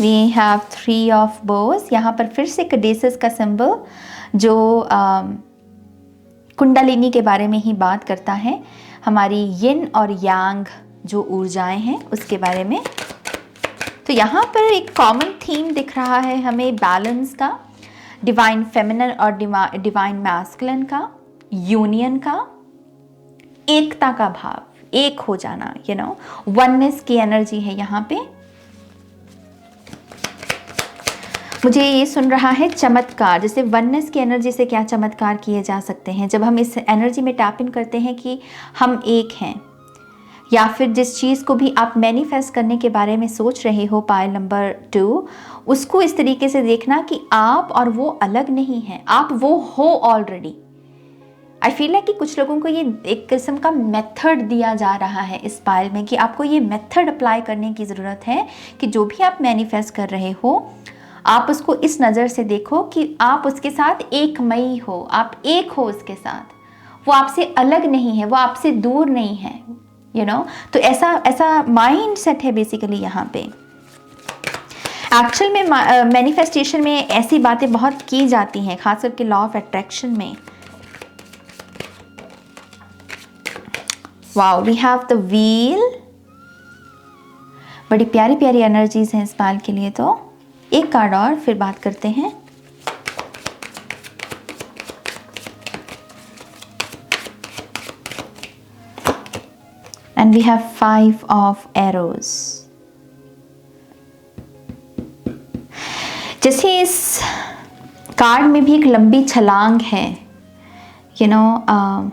We have 3 of बोज। यहाँ पर फिर से कैडेसिस का सिंबल जो कुंडलिनी के बारे में ही बात करता है, हमारी यिन और यांग जो ऊर्जाएं हैं उसके बारे में। तो यहाँ पर एक कॉमन थीम दिख रहा है हमें बैलेंस का, डिवाइन फेमिनिन और डिवाइन मैस्कुलिन का, यूनियन का, एकता का भाव, एक हो जाना, वननेस की एनर्जी है यहाँ पे। मुझे ये सुन रहा है चमत्कार, जैसे वननेस की एनर्जी से क्या चमत्कार किए जा सकते हैं जब हम इस एनर्जी में टैप इन करते हैं कि हम एक हैं। या फिर जिस चीज़ को भी आप मैनिफेस्ट करने के बारे में सोच रहे हो, पाइल नंबर 2, उसको इस तरीके से देखना कि आप और वो अलग नहीं हैं, आप वो हो ऑलरेडी। आई फील है कि कुछ लोगों को ये एक किस्म का मेथड दिया जा रहा है इस पाइल में कि आपको ये मेथड अप्लाई करने की ज़रूरत है कि जो भी आप मैनिफेस्ट कर रहे हो आप उसको इस नज़र से देखो कि आप उसके साथ एकमयी हो, आप एक हो उसके साथ, वो आपसे अलग नहीं है, वो आपसे दूर नहीं है, तो ऐसा माइंड सेट है बेसिकली यहाँ पे। एक्चुअल में मैनिफेस्टेशन में ऐसी बातें बहुत की जाती हैं, खास करके लॉ ऑफ अट्रैक्शन में। Wow, we have the wheel. बड़ी प्यारी प्यारी एनर्जीज हैं इस पाल के लिए। तो एक कार्ड और फिर बात करते हैं। and we have 5 of arrows. जैसे इस कार्ड में भी एक लंबी छलांग है,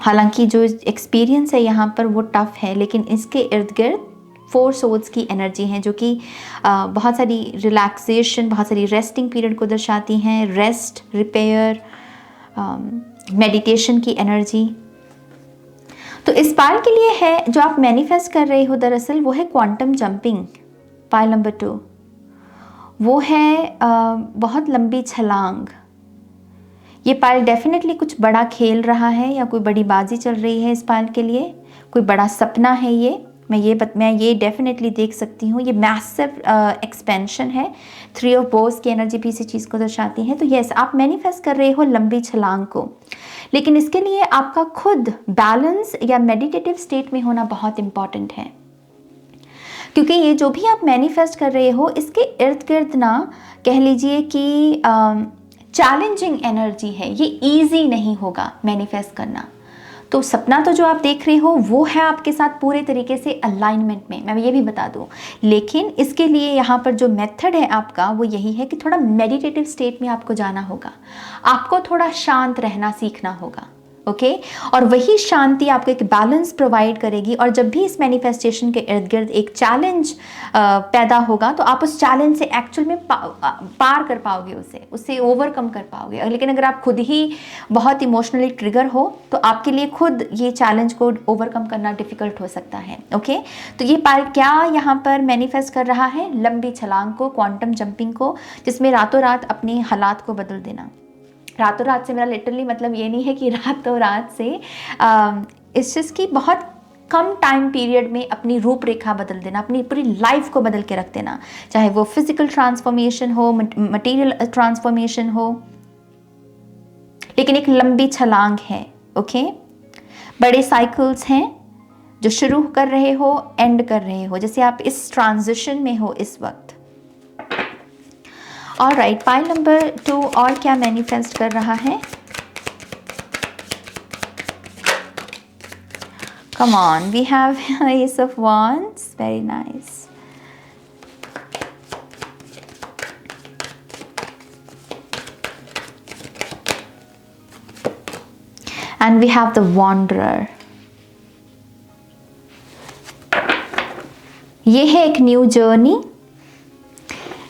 हालांकि जो एक्सपीरियंस है यहाँ पर वो टफ है, लेकिन इसके इर्द गिर्द 4 सोल्स की एनर्जी है जो कि बहुत सारी रिलैक्सेशन, बहुत सारी रेस्टिंग पीरियड को दर्शाती हैं, रेस्ट, रिपेयर, मेडिटेशन की एनर्जी। तो इस पाइल के लिए है जो आप मैनिफेस्ट कर रहे हो, दरअसल वो है क्वांटम जंपिंग। पाइल नंबर 2 वो है बहुत लंबी छलांग। ये पाइल डेफिनेटली कुछ बड़ा खेल रहा है या कोई बड़ी बाजी चल रही है इस पाइल के लिए, कोई बड़ा सपना है ये। मैं ये डेफिनेटली देख सकती हूँ। ये मैसिव एक्सपेंशन है। 3 ऑफ बोस की एनर्जी भी इसी चीज़ को दर्शाती है। तो यस, आप मैनिफेस्ट कर रहे हो लंबी छलांग को, लेकिन इसके लिए आपका खुद बैलेंस या मेडिटेटिव स्टेट में होना बहुत इम्पॉर्टेंट है, क्योंकि ये जो भी आप मैनिफेस्ट कर रहे हो इसके इर्द गिर्द ना कह लीजिए कि चैलेंजिंग एनर्जी है। ये इजी नहीं होगा मैनिफेस्ट करना। तो सपना तो जो आप देख रहे हो वो है आपके साथ पूरे तरीके से अलाइनमेंट में, मैं ये भी बता दूं। लेकिन इसके लिए यहाँ पर जो मेथड है आपका वो यही है कि थोड़ा मेडिटेटिव स्टेट में आपको जाना होगा, आपको थोड़ा शांत रहना सीखना होगा। ओके, और वही शांति आपको एक बैलेंस प्रोवाइड करेगी। और जब भी इस मैनिफेस्टेशन के इर्द गिर्द एक चैलेंज पैदा होगा तो आप उस चैलेंज से एक्चुअल में पार कर पाओगे, उससे ओवरकम कर पाओगे। लेकिन अगर आप खुद ही बहुत इमोशनली ट्रिगर हो तो आपके लिए खुद ये चैलेंज को ओवरकम करना डिफिकल्ट हो सकता है। ओके, तो ये पाइल क्या यहाँ पर मैनिफेस्ट कर रहा है? लंबी छलांग को, क्वांटम जंपिंग को, जिसमें रातों रात अपने हालात को बदल देना। रातों रात से मेरा लिटरली मतलब ये नहीं है कि रातों रात से, इस चीज़ की बहुत कम टाइम पीरियड में अपनी रूपरेखा बदल देना, अपनी पूरी लाइफ को बदल के रख देना, चाहे वो फिजिकल ट्रांसफॉर्मेशन हो, मटेरियल ट्रांसफॉर्मेशन हो, लेकिन एक लंबी छलांग है। ओके, बड़े साइकिल्स हैं जो शुरू कर रहे हो, एंड कर रहे हो, जैसे आप इस ट्रांजिशन में हो इस वक्त। ऑलराइट, पाइल नंबर 2 और क्या मैनिफेस्ट कर रहा है? Come on, we have Ace of Wands, very nice. And we have the Wanderer. ये है एक न्यू जर्नी,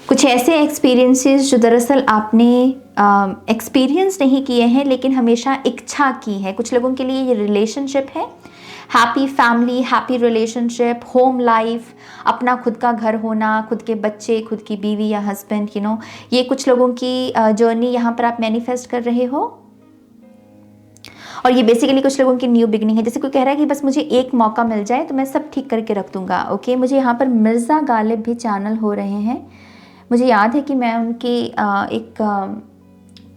कुछ ऐसे एक्सपीरियंसेस जो दरअसल आपने एक्सपीरियंस नहीं किए हैं लेकिन हमेशा इच्छा की है। कुछ लोगों के लिए ये रिलेशनशिप है, happy family, happy relationship, home life, अपना खुद का घर होना, खुद के बच्चे, खुद की बीवी या हस्बैंड, ये कुछ लोगों की जर्नी यहाँ पर आप मैनिफेस्ट कर रहे हो। और ये बेसिकली कुछ लोगों की न्यू बिगनिंग है। जैसे कोई कह रहा है कि बस मुझे एक मौका मिल जाए तो मैं सब ठीक करके रख दूंगा। ओके, मुझे यहाँ पर मिर्ज़ा गालिब भी चैनल हो रहे हैं। मुझे याद है कि मैं उनके एक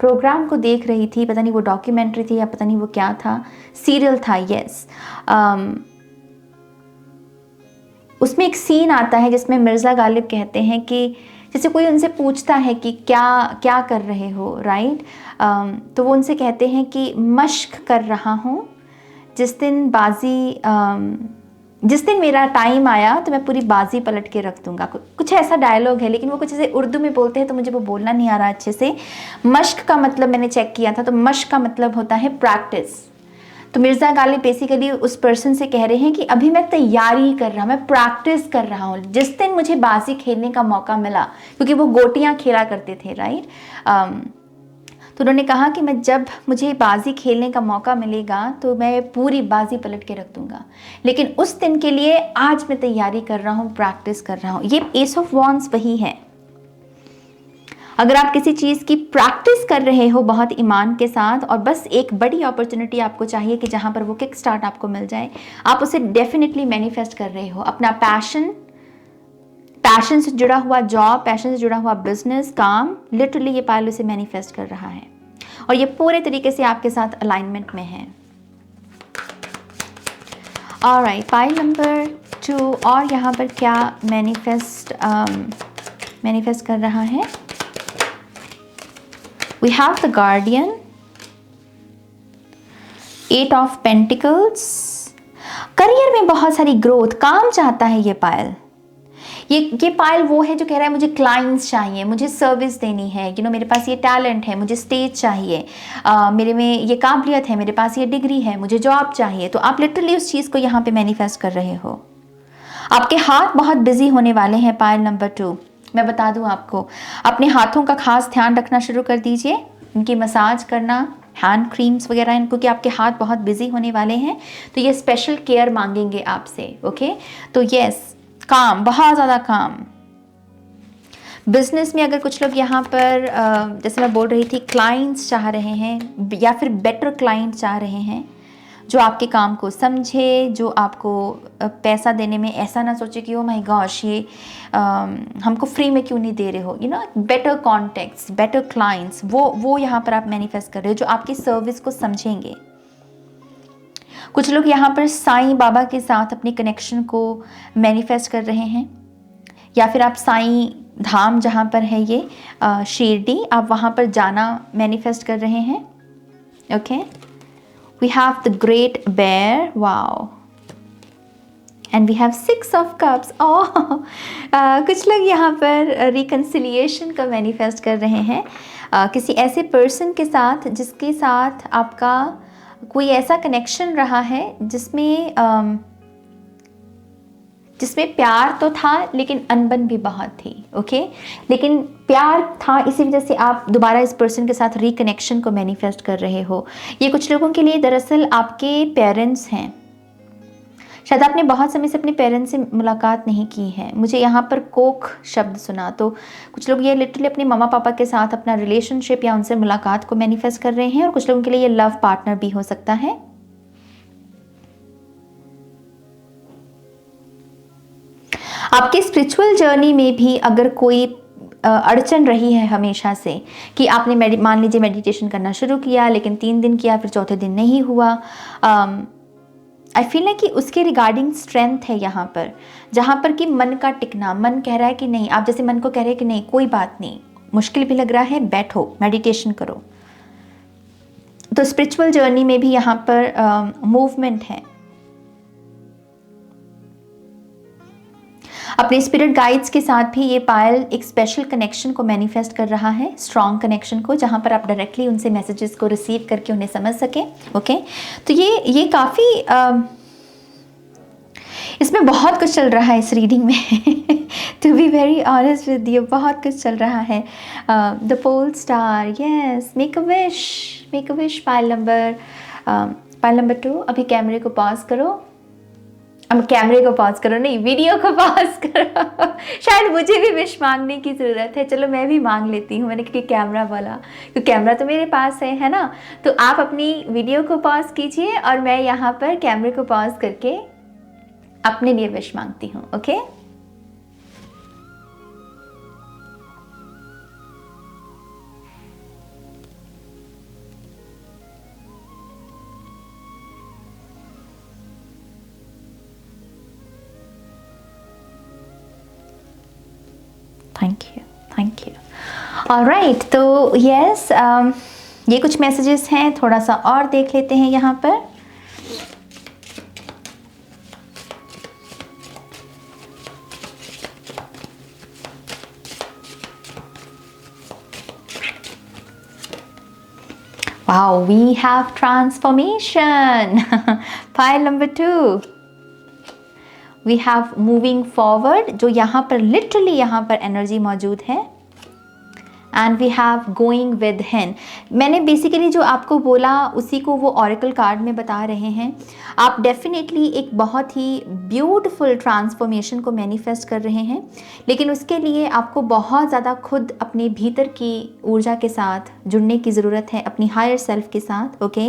प्रोग्राम को देख रही थी, पता नहीं वो डॉक्यूमेंट्री थी या पता नहीं वो क्या था, सीरियल था, यस। उसमें एक सीन आता है जिसमें मिर्ज़ा गालिब कहते हैं कि जैसे कोई उनसे पूछता है कि क्या क्या कर रहे हो, राइट, तो वो उनसे कहते हैं कि मश्क कर रहा हूँ, जिस दिन मेरा टाइम आया तो मैं पूरी बाजी पलट के रख दूंगा। कुछ ऐसा डायलॉग है, लेकिन वो कुछ ऐसे उर्दू में बोलते हैं तो मुझे वो बोलना नहीं आ रहा अच्छे से। मश्क का मतलब मैंने चेक किया था, तो मश्क का मतलब होता है प्रैक्टिस। तो मिर्ज़ा गालिब बेसिकली उस पर्सन से कह रहे हैं कि अभी मैं तैयारी कर रहा हूँ, मैं प्रैक्टिस कर रहा हूँ, जिस दिन मुझे बाजी खेलने का मौका मिला, क्योंकि वो गोटियाँ खेला करते थे, राइट। तो उन्होंने कहा कि मैं जब मुझे बाजी खेलने का मौका मिलेगा तो मैं पूरी बाजी पलट के रख दूंगा, लेकिन उस दिन के लिए आज मैं तैयारी कर रहा हूँ, प्रैक्टिस कर रहा हूँ। ये एस ऑफ वॉन्ड्स वही है। अगर आप किसी चीज़ की प्रैक्टिस कर रहे हो बहुत ईमान के साथ और बस एक बड़ी अपॉर्चुनिटी आपको चाहिए कि जहाँ पर वो किक स्टार्ट आपको मिल जाए, आप उसे डेफिनेटली मैनिफेस्ट कर रहे हो। अपना पैशन से जुड़ा हुआ जॉब, पैशन से जुड़ा हुआ बिजनेस, काम, लिटरली ये पाइल उसे मैनिफेस्ट कर रहा है और ये पूरे तरीके से आपके साथ अलाइनमेंट में है। ऑलराइट, पाइल नंबर 2 और यहाँ पर क्या मैनिफेस्ट कर रहा है? We have the Guardian, 8 of Pentacles। Career में बहुत सारी ग्रोथ, काम चाहता है ये पायल। ये पायल वो है जो कह रहा है मुझे क्लाइंट्स चाहिए, मुझे सर्विस देनी है, मेरे पास ये टैलेंट है, मुझे स्टेज चाहिए, मेरे में ये काबिलियत है, मेरे पास ये डिग्री है, मुझे जॉब चाहिए। तो आप लिटरली उस चीज़ को यहाँ पे मैनिफेस्ट कर रहे हो। आपके हाथ बहुत बिजी होने वाले हैं पायल नंबर 2। मैं बता दूं आपको, अपने हाथों का खास ध्यान रखना शुरू कर दीजिए, इनकी मसाज करना, हैंड क्रीम्स वगैरह इनको, कि आपके हाथ बहुत बिजी होने वाले हैं, तो ये स्पेशल केयर मांगेंगे आपसे। ओके, तो यस, काम, बहुत ज़्यादा काम। बिजनेस में अगर कुछ लोग यहाँ पर जैसे मैं बोल रही थी, क्लाइंट्स चाह रहे हैं या फिर बेटर क्लाइंट चाह रहे हैं जो आपके काम को समझे, जो आपको पैसा देने में ऐसा ना सोचे कि ओ माय गॉश ये हमको फ्री में क्यों नहीं दे रहे हो, बेटर कॉन्टेक्ट्स, बेटर क्लाइंट्स, वो यहाँ पर आप मैनिफेस्ट कर रहे हो जो आपकी सर्विस को समझेंगे। कुछ लोग यहाँ पर साईं बाबा के साथ अपने कनेक्शन को मैनिफेस्ट कर रहे हैं, या फिर आप साईं धाम जहाँ पर है ये शिरडी, आप वहाँ पर जाना मैनिफेस्ट कर रहे हैं। Okay, we have the great bear, wow, and we have 6 of cups. कुछ लोग यहाँ पर रिकन्सिलिएशन का मैनिफेस्ट कर रहे हैं किसी ऐसे पर्सन के साथ जिसके साथ आपका कोई ऐसा कनेक्शन रहा है जिसमें प्यार तो था लेकिन अनबन भी बहुत थी। ओके, लेकिन प्यार था, इसी वजह से आप दोबारा इस पर्सन के साथ रिकनेक्शन को मैनिफेस्ट कर रहे हो। ये कुछ लोगों के लिए दरअसल आपके पेरेंट्स हैं। शायद आपने बहुत समय से अपने पेरेंट्स से मुलाकात नहीं की है। मुझे यहाँ पर कोख शब्द सुना, तो कुछ लोग ये लिटरली अपने मम्मा पापा के साथ अपना रिलेशनशिप या उनसे मुलाकात को मैनिफेस्ट कर रहे हैं, और कुछ लोगों के लिए ये लव पार्टनर भी हो सकता है। आपके स्पिरिचुअल जर्नी में भी अगर कोई अड़चन रही है हमेशा से, कि आपने मान लीजिए मेडिटेशन करना शुरू किया लेकिन 3 दिन किया, फिर चौथे दिन नहीं हुआ, आई फील है कि उसके रिगार्डिंग स्ट्रेंथ है यहाँ पर, जहाँ पर कि मन का टिकना, मन कह रहा है कि नहीं, आप जैसे मन को कह रहे हैं कि नहीं कोई बात नहीं, मुश्किल भी लग रहा है, बैठो मेडिटेशन करो। तो स्पिरिचुअल जर्नी में भी यहाँ पर मूवमेंट है। अपने स्पिरिट गाइड्स के साथ भी ये पायल एक स्पेशल कनेक्शन को मैनिफेस्ट कर रहा है, स्ट्रॉन्ग कनेक्शन को, जहाँ पर आप डायरेक्टली उनसे मैसेजेस को रिसीव करके उन्हें समझ सकें। ओके, तो ये काफ़ी इसमें बहुत कुछ चल रहा है इस रीडिंग में। To be very honest with you, बहुत कुछ चल रहा है। The pole star, yes, make a wish, pile number 2। अभी कैमरे को पॉज करो, अब कैमरे को पॉज करो, नहीं वीडियो को पॉज करो। शायद मुझे भी विश मांगने की ज़रूरत है, चलो मैं भी मांग लेती हूँ। मैंने क्योंकि कैमरा बोला, क्योंकि कैमरा तो मेरे पास है ना। तो आप अपनी वीडियो को पॉज कीजिए और मैं यहाँ पर कैमरे को पॉज करके अपने लिए विश मांगती हूँ। Okay, thank you. ऑलराइट, तो यस, ये कुछ मैसेजेस हैं, थोड़ा सा और देख लेते हैं यहाँ पर। Wow, we have transformation. Pile number 2. We have moving forward, जो यहाँ पर लिटरली यहाँ पर एनर्जी मौजूद है। And we have going with him. मैंने बेसिकली जो आपको बोला उसी को वो ऑरेकल कार्ड में बता रहे हैं। आप डेफिनेटली एक बहुत ही ब्यूटीफुल ट्रांसफॉर्मेशन को मैनिफेस्ट कर रहे हैं, लेकिन उसके लिए आपको बहुत ज़्यादा खुद अपने भीतर की ऊर्जा के साथ जुड़ने की ज़रूरत है, अपनी हायर सेल्फ के साथ। ओके,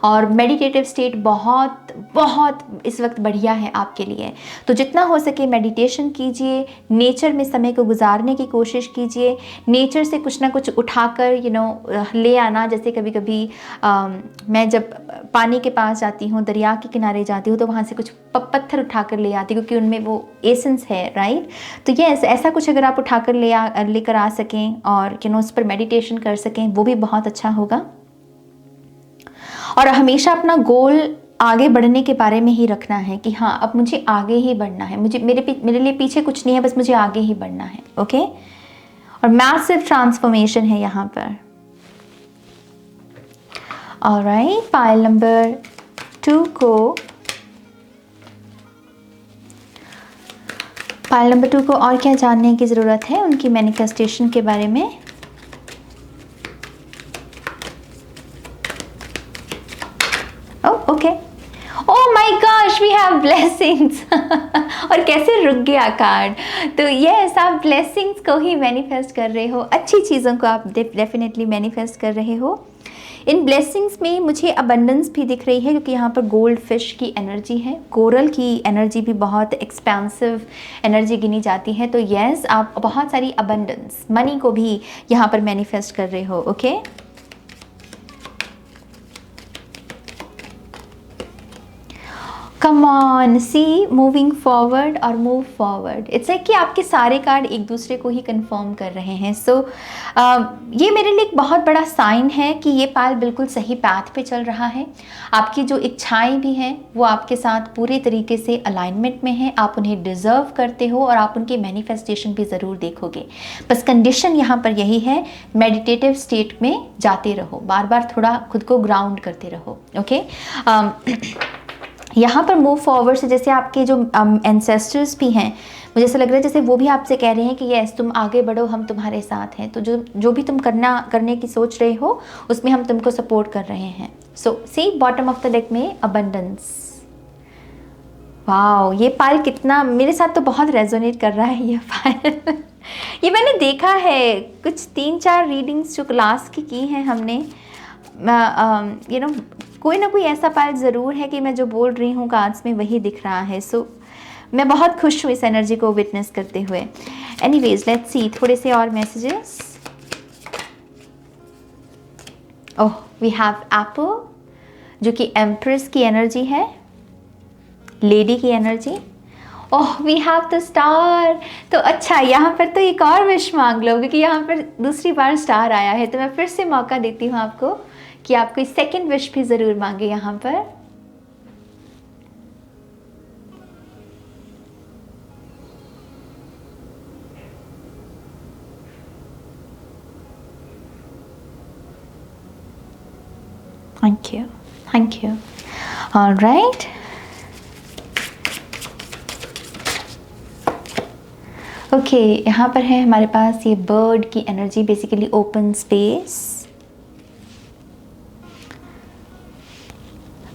और मेडिटेटिव स्टेट बहुत बहुत इस वक्त बढ़िया है आपके लिए। तो जितना हो सके मेडिटेशन कीजिए, नेचर में समय को गुजारने की कोशिश कीजिए, नेचर से कुछ ना कुछ उठाकर ले आना। जैसे कभी कभी मैं जब पानी के पास जाती हूँ, दरिया के किनारे जाती हूँ, तो वहाँ से कुछ पत्थर उठाकर ले आती हूँ, क्योंकि उनमें वो एसेंस है, राइट। तो ये ऐसा कुछ अगर आप उठाकर लेकर आ सकें और उस पर मेडिटेशन कर सकें, वो भी बहुत अच्छा होगा। और हमेशा अपना गोल आगे बढ़ने के बारे में ही रखना है कि हाँ अब मुझे आगे ही बढ़ना है, मुझे मेरे लिए पीछे कुछ नहीं है, बस मुझे आगे ही बढ़ना है। ओके, और मैसिव ट्रांसफॉर्मेशन है यहाँ पर। ऑलराइट, पाइल नंबर 2 को और क्या जानने की ज़रूरत है उनकी मैनिफेस्टेशन के बारे में। Okay, oh my gosh, we have blessings. और कैसे रुक गया कार्ड। तो यस, आप ब्लेसिंग्स को ही मैनिफेस्ट कर रहे हो, अच्छी चीज़ों को आप डेफिनेटली मैनिफेस्ट कर रहे हो। इन ब्लेसिंग्स में मुझे अबंडेंस भी दिख रही है, क्योंकि यहाँ पर गोल्ड फिश की एनर्जी है, कोरल की एनर्जी भी बहुत एक्सपेंसिव एनर्जी गिनी जाती है। तो यस, आप बहुत सारी अबंडेंस, मनी को भी यहाँ पर मैनिफेस्ट कर रहे हो। Okay, come on, see moving forward और मूव फॉरवर्ड। इट्स लाइक कि आपके सारे कार्ड एक दूसरे को ही कंफर्म कर रहे हैं। सो ये मेरे लिए एक बहुत बड़ा साइन है कि ये पाल बिल्कुल सही पाथ पे चल रहा है। आपकी जो इच्छाएं भी हैं वो आपके साथ पूरे तरीके से अलाइनमेंट में है, आप उन्हें डिज़र्व करते हो और आप उनकी मैनिफेस्टेशन भी ज़रूर देखोगे। बस कंडीशन यहाँ पर यही है, मेडिटेटिव स्टेट में जाते रहो, बार बार थोड़ा खुद को ग्राउंड करते रहो। ओके, यहाँ पर मूव फॉरवर्ड से जैसे आपके जो एंसेस्टर्स भी हैं, मुझे ऐसा लग रहा है जैसे वो भी आपसे कह रहे हैं कि यस तुम आगे बढ़ो, हम तुम्हारे साथ हैं। तो जो भी तुम करने की सोच रहे हो उसमें हम तुमको सपोर्ट कर रहे हैं। सो सी बॉटम ऑफ द डेक में अबंडेंस। वाओ, ये पाल कितना मेरे साथ तो बहुत रेजोनेट कर रहा है ये पाल। ये मैंने देखा है कुछ 3-4 रीडिंग्स जो क्लास की हैं हमने, कोई ना कोई ऐसा पाल ज़रूर है कि मैं जो बोल रही हूँ कार्ड्स में वही दिख रहा है। सो मैं बहुत खुश हूँ इस एनर्जी को विटनेस करते हुए। एनीवेज, लेट्स सी थोड़े से और messages. Oh, we have apple जो कि एम्प्रेस की एनर्जी है, लेडी की energy. Oh, we have the star. तो अच्छा, यहाँ पर तो एक और विश मांग लो, क्योंकि यहाँ पर दूसरी बार स्टार आया है। तो मैं फिर से मौका देती हूँ आपको कि आप कोई सेकंड विश भी ज़रूर मांगे यहाँ पर। Thank you, thank you. Alright, okay, यहाँ पर है हमारे पास ये बर्ड की एनर्जी, बेसिकली ओपन स्पेस।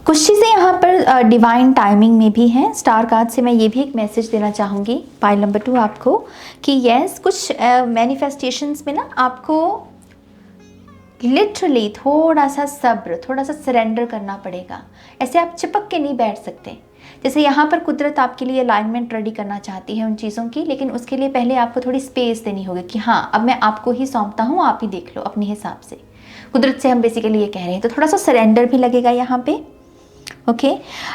कुछ चीज़ें यहाँ पर डिवाइन टाइमिंग में भी हैं। स्टार कार्ड से मैं ये भी एक मैसेज देना चाहूँगी पाइल नंबर 2 आपको कि यस, कुछ मैनिफेस्टेशंस में ना आपको लिटरली थोड़ा सा सब्र, थोड़ा सा सरेंडर करना पड़ेगा। ऐसे आप चिपक के नहीं बैठ सकते। जैसे यहाँ पर कुदरत आपके लिए अलाइनमेंट रेडी करना चाहती है उन चीज़ों की, लेकिन उसके लिए पहले आपको थोड़ी स्पेस देनी होगी कि हाँ अब मैं आपको ही सौंपता हूँ, आप ही देख लो अपने हिसाब से। कुदरत से हम बेसिकली ये कह रहे हैं, तो थोड़ा सा सरेंडर भी लगेगा यहाँ पे। ओके,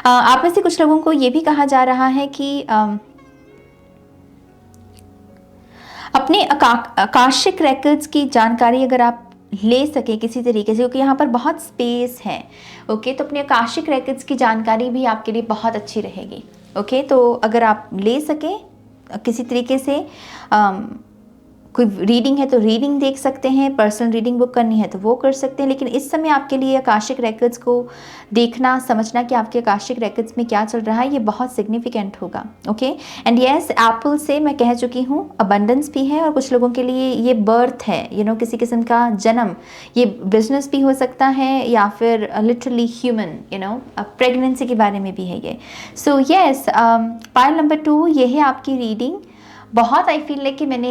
आप में से कुछ लोगों को ये भी कहा जा रहा है कि अपने आकाशिक रिकॉर्ड्स की जानकारी अगर आप ले सके किसी तरीके से, क्योंकि यहाँ पर बहुत स्पेस है। ओके, तो अपने आकाशिक रिकॉर्ड्स की जानकारी भी आपके लिए बहुत अच्छी रहेगी। ओके, तो अगर आप ले सके किसी तरीके से, कोई रीडिंग है तो रीडिंग देख सकते हैं, पर्सनल रीडिंग बुक करनी है तो वो कर सकते हैं। लेकिन इस समय आपके लिए आकाशिक रिकॉर्ड्स को देखना, समझना कि आपके आकाशिक रिकॉर्ड्स में क्या चल रहा है, ये बहुत सिग्निफिकेंट होगा। ओके, एंड यस, एप्पल से मैं कह चुकी हूँ अबंडेंस भी है, और कुछ लोगों के लिए ये बर्थ है, किसी किस्म का जन्म। ये बिजनेस भी हो सकता है या फिर लिटरली ह्यूमन, प्रेगनेंसी के बारे में भी है ये। सो यस, पाइल नंबर 2 ये है आपकी रीडिंग। बहुत आई फील लाइक कि मैंने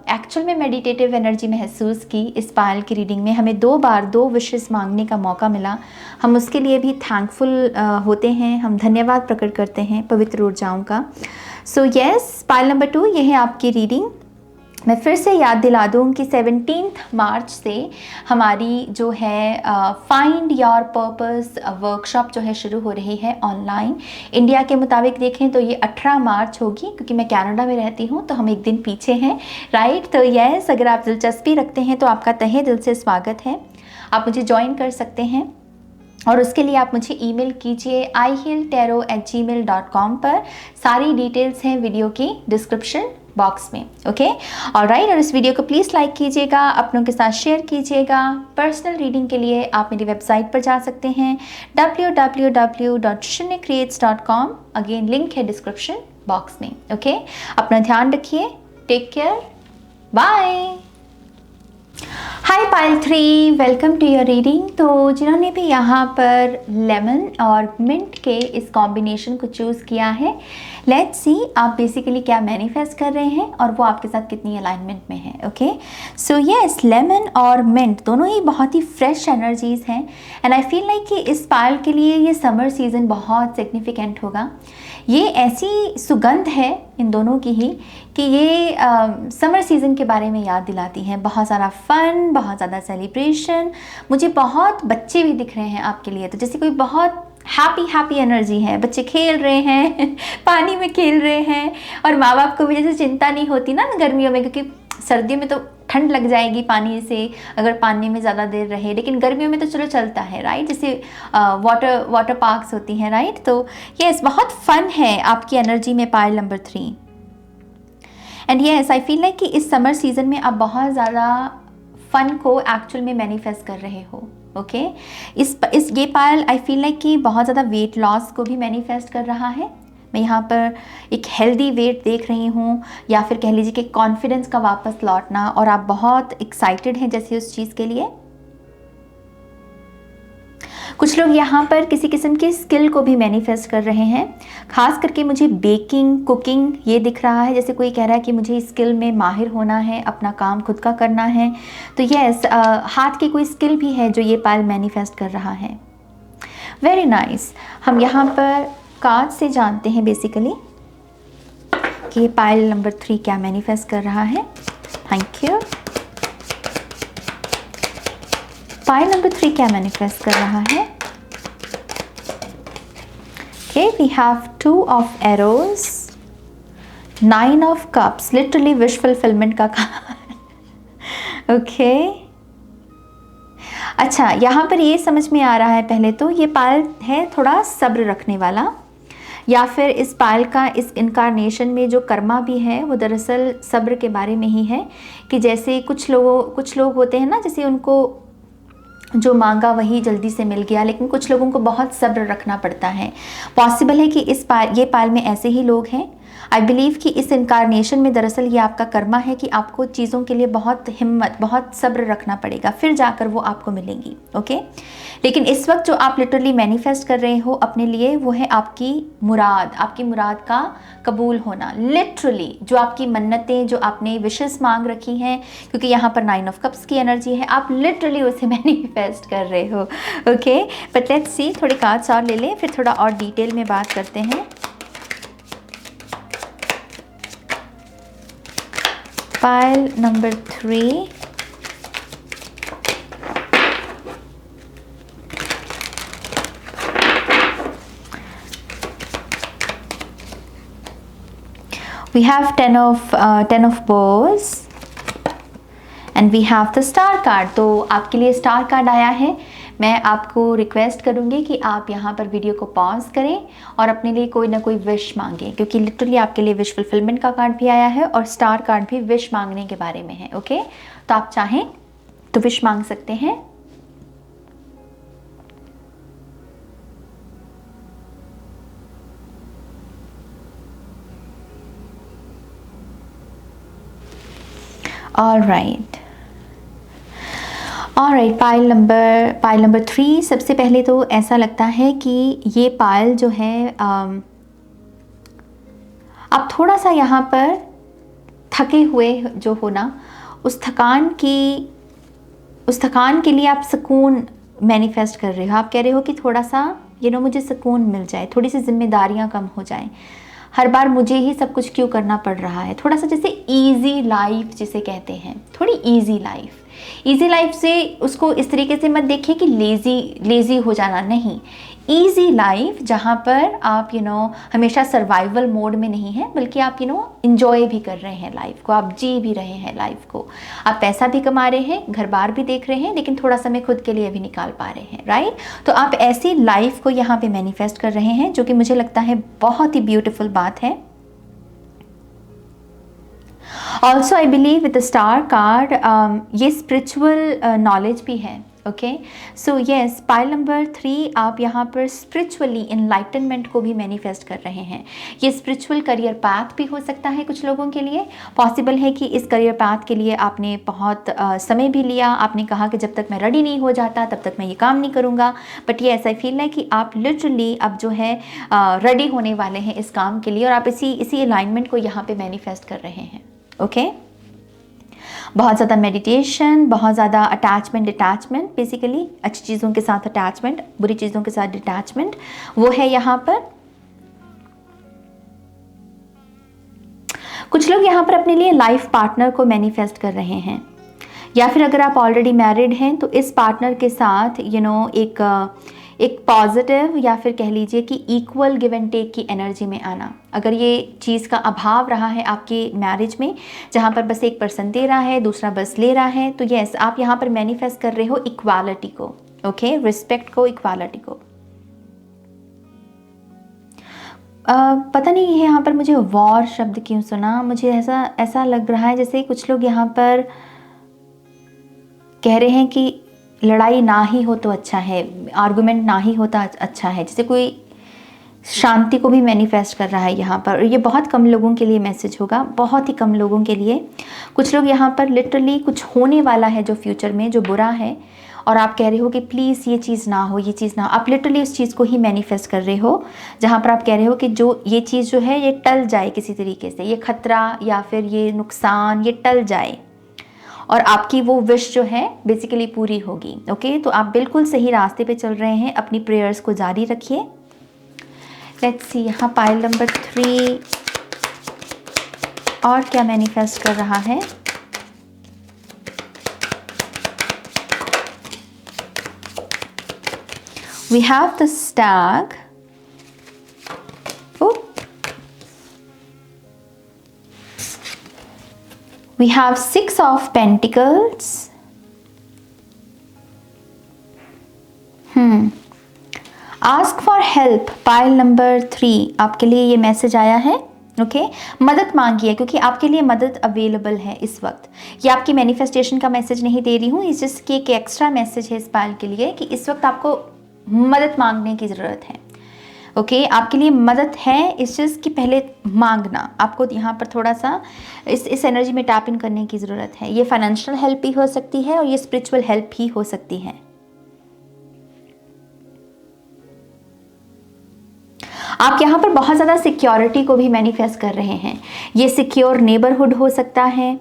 एक्चुअल में मेडिटेटिव एनर्जी महसूस की इस पायल की रीडिंग में। हमें 2 बार 2 विशेस मांगने का मौका मिला, हम उसके लिए भी थैंकफुल होते हैं, हम धन्यवाद प्रकट करते हैं पवित्र ऊर्जाओं का। सो यस, पायल नंबर 2 ये है आपकी रीडिंग। मैं फिर से याद दिला दूँ कि 17 मार्च से हमारी जो है फाइंड योर पर्पस वर्कशॉप जो है शुरू हो रही है ऑनलाइन। इंडिया के मुताबिक देखें तो ये 18 मार्च होगी, क्योंकि मैं कनाडा में रहती हूँ तो हम एक दिन पीछे हैं, राइट। तो यस, अगर आप दिलचस्पी रखते हैं तो आपका तहे दिल से स्वागत है, आप मुझे ज्वाइन कर सकते हैं। और उसके लिए आप मुझे ईमेल कीजिए ihealtarot@gmail.com पर। सारी डिटेल्स हैं वीडियो की डिस्क्रिप्शन बॉक्स में। Okay, alright. और इस वीडियो को प्लीज़ लाइक कीजिएगा, अपनों के साथ शेयर कीजिएगा। पर्सनल रीडिंग के लिए आप मेरी वेबसाइट पर जा सकते हैं www.shunyacreates.com। अगेन लिंक है डिस्क्रिप्शन बॉक्स में। ओके, अपना ध्यान रखिए। Take care, bye. Hi pile 3, welcome to your reading. तो जिन्होंने भी यहाँ पर लेमन और मिंट के इस कॉम्बिनेशन को चूज़ किया है, लेट्स सी आप बेसिकली क्या मैनिफेस्ट कर रहे हैं और वो आपके साथ कितनी अलाइनमेंट में है। ओके, सो यस, लेमन और मिंट दोनों ही बहुत ही फ्रेश एनर्जीज़ हैं एंड आई फील लाइक कि इस पाइल के लिए ये समर सीज़न बहुत सिग्निफिकेंट होगा। ये ऐसी सुगंध है इन दोनों की ही कि ये समर सीज़न के बारे में याद दिलाती हैं। बहुत सारा फ़न, बहुत ज़्यादा सेलिब्रेशन। मुझे बहुत बच्चे भी दिख रहे हैं आपके लिए, तो जैसे कोई बहुत हैप्पी एनर्जी है। बच्चे खेल रहे हैं पानी में खेल रहे हैं, और माँ बाप को भी जैसे चिंता नहीं होती ना गर्मियों में, क्योंकि सर्दियों में तो ठंड लग जाएगी पानी से अगर पानी में ज़्यादा देर रहे, लेकिन गर्मियों में तो चलो चलता है, राइट। जैसे वाटर पार्क्स होती हैं, राइट। तो यस, बहुत फन है आपकी एनर्जी में pile number 3। And yes, I feel like कि इस समर सीजन में आप बहुत ज़्यादा फन को एक्चुअल में मैनिफेस्ट कर रहे हो। ओके, ये पाइल आई फील लाइक कि बहुत ज़्यादा वेट लॉस को भी मैनिफेस्ट कर रहा है। मैं यहाँ पर एक हेल्दी वेट देख रही हूँ, या फिर कह लीजिए कि कॉन्फिडेंस का वापस लौटना, और आप बहुत एक्साइटेड हैं जैसे उस चीज़ के लिए। कुछ लोग यहाँ पर किसी किस्म की स्किल को भी मैनिफेस्ट कर रहे हैं। खास करके मुझे बेकिंग, कुकिंग ये दिख रहा है, जैसे कोई कह रहा है कि मुझे स्किल में माहिर होना है, अपना काम खुद का करना है। तो यस, हाथ की कोई स्किल भी है जो ये पाइल मैनिफेस्ट कर रहा है। Very nice. हम यहाँ पर कार्ड से जानते हैं बेसिकली कि पाइल नंबर 3 क्या मैनिफेस्ट कर रहा है। Thank you. पाइल नंबर 3 क्या मैनिफेस्ट कर रहा है। Okay, we have 2 of arrows, 9 of cups, literally wish fulfilment का कार्ड। ओके, अच्छा, यहाँ पर ये समझ में आ रहा है पहले तो ये पाइल है थोड़ा सब्र रखने वाला, या फिर इस पाइल का इस इनकारनेशन में जो कर्मा भी है वो दरअसल सब्र के बारे में ही है। कि जैसे कुछ लोग होते हैं ना, जैसे उनको जो मांगा वही जल्दी से मिल गया, लेकिन कुछ लोगों को बहुत सब्र रखना पड़ता है। पॉसिबल है कि ये पाइल में ऐसे ही लोग हैं। आई बिलीव कि इस इनकारनेशन में दरअसल ये आपका कर्मा है कि आपको चीज़ों के लिए बहुत हिम्मत, बहुत सब्र रखना पड़ेगा, फिर जाकर वो आपको मिलेंगी। ओके, लेकिन इस वक्त जो आप लिटरली मैनिफेस्ट कर रहे हो अपने लिए, वो है आपकी मुराद का कबूल होना। लिटरली जो आपकी मन्नतें, जो आपने विशेस मांग रखी हैं, क्योंकि यहाँ पर 9 ऑफ कप्स की एनर्जी है, आप लिटरली उसे मैनिफेस्ट कर रहे हो। ओके, बट लेट्स सी, थोड़े कार्ड्स और ले लें, फिर थोड़ा और डिटेल में बात करते हैं। Pile number 3, we have 10 of bows and we have the star card। तो आपके लिए स्टार कार्ड आया है। मैं आपको रिक्वेस्ट करूँगी कि आप यहाँ पर वीडियो को पॉज करें और अपने लिए कोई ना कोई विश मांगें, क्योंकि लिटरली आपके लिए विश फुलफिलमेंट का कार्ड भी आया है और स्टार कार्ड भी विश मांगने के बारे में है। ओके, तो आप चाहें तो विश मांग सकते हैं। Alright, pile number 3। सबसे पहले तो ऐसा लगता है कि ये पाइल जो है आप थोड़ा सा यहाँ पर थके हुए जो हो ना, उस थकान के लिए आप सुकून मैनिफेस्ट कर रहे हो। आप कह रहे हो कि थोड़ा सा मुझे सुकून मिल जाए, थोड़ी सी जिम्मेदारियाँ कम हो जाएं, हर बार मुझे ही सब कुछ क्यों करना पड़ रहा है। थोड़ा सा जैसे ईजी लाइफ जिसे कहते हैं, थोड़ी ईजी लाइफ। ईजी लाइफ से उसको इस तरीके से मत देखिए कि लेज़ी हो जाना, नहीं। ईजी लाइफ जहाँ पर आप हमेशा सर्वाइवल मोड में नहीं हैं, बल्कि आप इंजॉय भी कर रहे हैं लाइफ को, आप जी भी रहे हैं लाइफ को, आप पैसा भी कमा रहे हैं, घर बार भी देख रहे हैं, लेकिन थोड़ा समय खुद के लिए भी निकाल पा रहे हैं, राइट। तो आप ऐसी लाइफ को यहाँ पे मैनिफेस्ट कर रहे हैं, जो कि मुझे लगता है बहुत ही ब्यूटीफुल बात है। Also I believe with the star card ये स्पिरिचुअल नॉलेज भी है। Okay, so yes, pile number 3 आप यहाँ पर स्पिरिचुअली इनलाइटनमेंट को भी मैनिफेस्ट कर रहे हैं। ये स्पिरिचुअल करियर पाथ भी हो सकता है कुछ लोगों के लिए। पॉसिबल है कि इस करियर पाथ के लिए आपने बहुत समय भी लिया, आपने कहा कि जब तक मैं रेडी नहीं हो जाता तब तक मैं ये काम नहीं करूँगा, बट ये ऐसा फील है कि आप लिटरली अब जो है रेडी होने वाले हैं इस काम के लिए, और आप इसी अलाइनमेंट को यहाँ पे मैनिफेस्ट कर रहे हैं। ओके, बहुत ज़्यादा मेडिटेशन, बहुत ज़्यादा डिटैचमेंट, बेसिकली अच्छी चीज़ों के साथ अटैचमेंट, बुरी चीज़ों के साथ डिटैचमेंट, वो है यहाँ पर। कुछ लोग यहाँ पर अपने लिए लाइफ पार्टनर को मैनिफेस्ट कर रहे हैं, या फिर अगर आप ऑलरेडी मैरिड हैं तो इस पार्टनर के साथ एक पॉजिटिव या फिर कह लीजिए कि इक्वल गिव एंड टेक की एनर्जी में आना। अगर ये चीज़ का अभाव रहा है आपकी मैरिज में, जहाँ पर बस एक पर्सन दे रहा है दूसरा बस ले रहा है, तो यस, आप यहाँ पर मैनिफेस्ट कर रहे हो इक्वालिटी को। ओके, रिस्पेक्ट को, इक्वालिटी को। पता नहीं है यहाँ पर मुझे वॉर शब्द क्यों सुना, मुझे ऐसा लग रहा है जैसे कुछ लोग यहाँ पर कह रहे हैं कि लड़ाई ना ही हो तो अच्छा है, आर्गुमेंट ना ही होता अच्छा है, जैसे कोई शांति को भी मैनिफेस्ट कर रहा है यहाँ पर। और ये बहुत कम लोगों के लिए मैसेज होगा, बहुत ही कम लोगों के लिए। कुछ लोग यहाँ पर लिटरली कुछ होने वाला है जो फ्यूचर में जो बुरा है, और आप कह रहे हो कि प्लीज़ ये चीज़ ना हो, ये चीज़ ना हो। आप लिटरली उस चीज़ को ही मैनिफेस्ट कर रहे हो, जहाँ पर आप कह रहे हो कि जो ये चीज़ जो है ये टल जाए किसी तरीके से, ये खतरा या फिर ये नुकसान ये टल जाए, और आपकी वो विश जो है बेसिकली पूरी होगी। ओके, तो आप बिल्कुल सही रास्ते पे चल रहे हैं, अपनी प्रेयर्स को जारी रखिए। लेट्स सी यहाँ पाइल नंबर 3 और क्या मैनिफेस्ट कर रहा है। We have the stag, we have 6 of Pentacles. Ask for help, pile number 3 आपके लिए ये मैसेज आया है। ओके, मदद मांगिए, क्योंकि आपके लिए मदद अवेलेबल है इस वक्त। ये आपकी मैनिफेस्टेशन का मैसेज नहीं दे रही हूँ, इस जस्ट कि एक एक्स्ट्रा मैसेज है इस पाइल के लिए कि इस वक्त आपको मदद मांगने की ज़रूरत है। ओके, आपके लिए मदद है, इस चीज़ की पहले मांगना, आपको यहाँ पर थोड़ा सा इस एनर्जी में टैप इन करने की ज़रूरत है। ये फाइनेंशियल हेल्प भी हो सकती है और ये स्पिरिचुअल हेल्प भी हो सकती है। आप यहाँ पर बहुत ज़्यादा सिक्योरिटी को भी मैनिफेस्ट कर रहे हैं। ये सिक्योर नेबरहुड हो सकता है,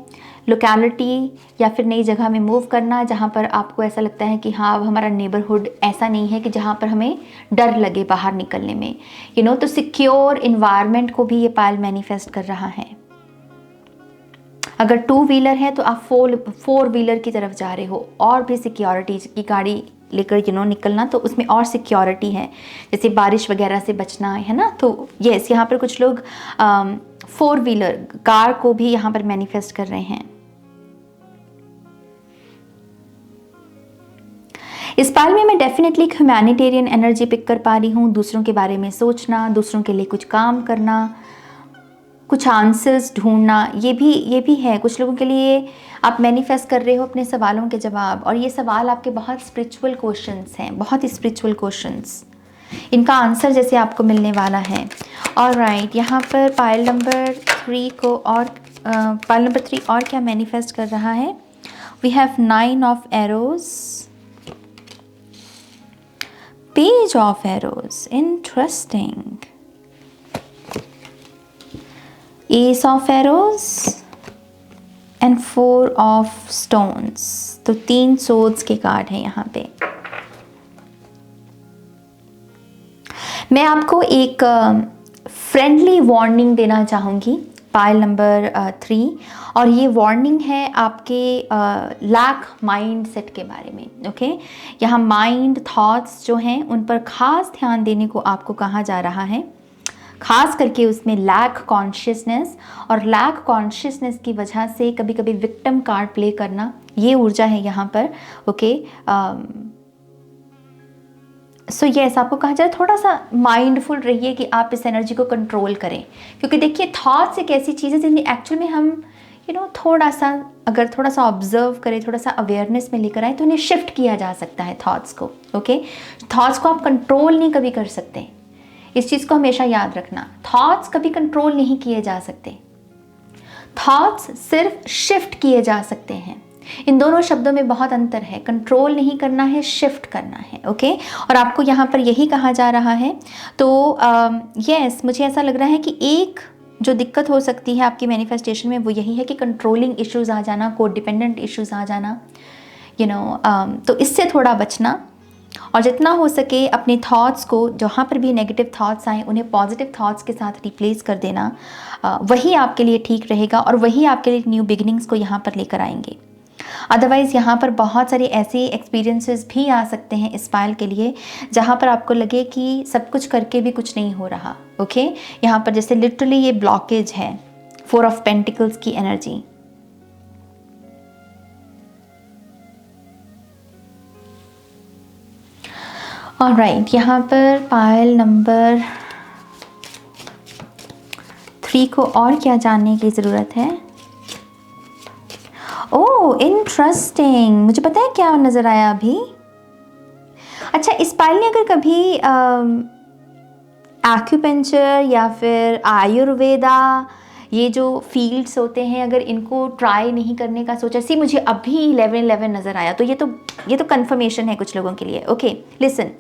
लोकेलिटी, या फिर नई जगह में मूव करना जहाँ पर आपको ऐसा लगता है कि हाँ अब हमारा नेबरहुड ऐसा नहीं है कि जहाँ पर हमें डर लगे बाहर निकलने में, तो सिक्योर इन्वायरमेंट को भी ये पाइल मैनिफेस्ट कर रहा है। अगर 2 व्हीलर है तो आप 4 व्हीलर की तरफ जा रहे हो, और भी सिक्योरिटी की गाड़ी लेकर निकलना, तो उसमें और सिक्योरिटी है, जैसे बारिश वगैरह से बचना है ना। तो यस, यहाँ पर कुछ लोग 4 व्हीलर कार को भी यहाँ पर मैनिफेस्ट कर रहे हैं। इस पाइल में मैं डेफिनेटली ह्यूमैनिटेरियन एनर्जी पिक कर पा रही हूँ, दूसरों के बारे में सोचना, दूसरों के लिए कुछ काम करना, कुछ आंसर्स ढूंढना, ये भी है। कुछ लोगों के लिए आप मैनिफेस्ट कर रहे हो अपने सवालों के जवाब, और ये सवाल आपके बहुत स्पिरिचुअल क्वेश्चंस हैं, बहुत ही स्पिरिचुअल क्वेश्चंस, इनका आंसर जैसे आपको मिलने वाला है। ऑलराइट, यहाँ पर पाइल नंबर 3 और क्या मैनिफेस्ट कर रहा है। We have 9 of arrows, page of arrows, interesting, ace of arrows and 4 of stones. तो 3 सोर्ड्स के कार्ड हैं यहाँ पे। मैं आपको एक फ्रेंडली वार्निंग देना चाहूँगी पाइल नंबर 3, और ये वार्निंग है आपके लैक माइंड सेट के बारे में। ओके, यहाँ माइंड थॉट्स जो हैं उन पर खास ध्यान देने को आपको कहा जा रहा है, खास करके उसमें लैक कॉन्शियसनेस, और लैक कॉन्शियसनेस की वजह से कभी कभी विक्टिम कार्ड प्ले करना, ये ऊर्जा है यहाँ पर। ओके, सो यस, आपको कहा जाए थोड़ा सा माइंडफुल रहिए कि आप इस एनर्जी को कंट्रोल करें, क्योंकि देखिए थॉट्स एक ऐसी चीज़ है जिन्हें एक्चुअल में हम थोड़ा सा अगर थोड़ा सा ऑब्जर्व करें, थोड़ा सा अवेयरनेस में लेकर आए तो उन्हें शिफ्ट किया जा सकता है थॉट्स को। ओके, थॉट्स को आप कंट्रोल नहीं कभी कर सकते, इस चीज़ को हमेशा याद रखना। थॉट्स कभी कंट्रोल नहीं किए जा सकते, थॉट्स सिर्फ शिफ्ट किए जा सकते हैं। इन दोनों शब्दों में बहुत अंतर है, कंट्रोल नहीं करना है, शिफ्ट करना है। ओके, और आपको यहाँ पर यही कहा जा रहा है। तो यस, मुझे ऐसा लग रहा है कि एक जो दिक्कत हो सकती है आपकी मैनिफेस्टेशन में वो यही है कि कंट्रोलिंग इश्यूज आ जाना, को डिपेंडेंट इश्यूज आ जाना, तो इससे थोड़ा बचना, और जितना हो सके अपने थॉट्स को, जहाँ पर भी नेगेटिव थॉट्स आए उन्हें पॉजिटिव थॉट्स के साथ रिप्लेस कर देना, वही आपके लिए ठीक रहेगा और वही आपके लिए न्यू बिगिनिंग्स को यहाँ पर लेकर आएंगे। अदरवाइज़ यहाँ पर बहुत सारे ऐसे एक्सपीरियंसेस भी आ सकते हैं इस पायल के लिए जहाँ पर आपको लगे कि सब कुछ करके भी कुछ नहीं हो रहा। ओके, यहाँ पर जैसे लिटरली ये ब्लॉकेज है, 4 ऑफ पेंटिकल्स की एनर्जी। ऑलराइट, यहाँ पर पायल नंबर 3 को और क्या जानने की ज़रूरत है? ओह इंटरेस्टिंग, मुझे पता है क्या नज़र आया अभी। अच्छा, इस पायल ने अगर कभी एक्यूपेंचर या फिर आयुर्वेदा, ये जो फील्ड्स होते हैं, अगर इनको ट्राई नहीं करने का सोचा, सी मुझे अभी 11-11 नज़र आया, तो ये तो कंफर्मेशन है कुछ लोगों के लिए। ओके लिसन,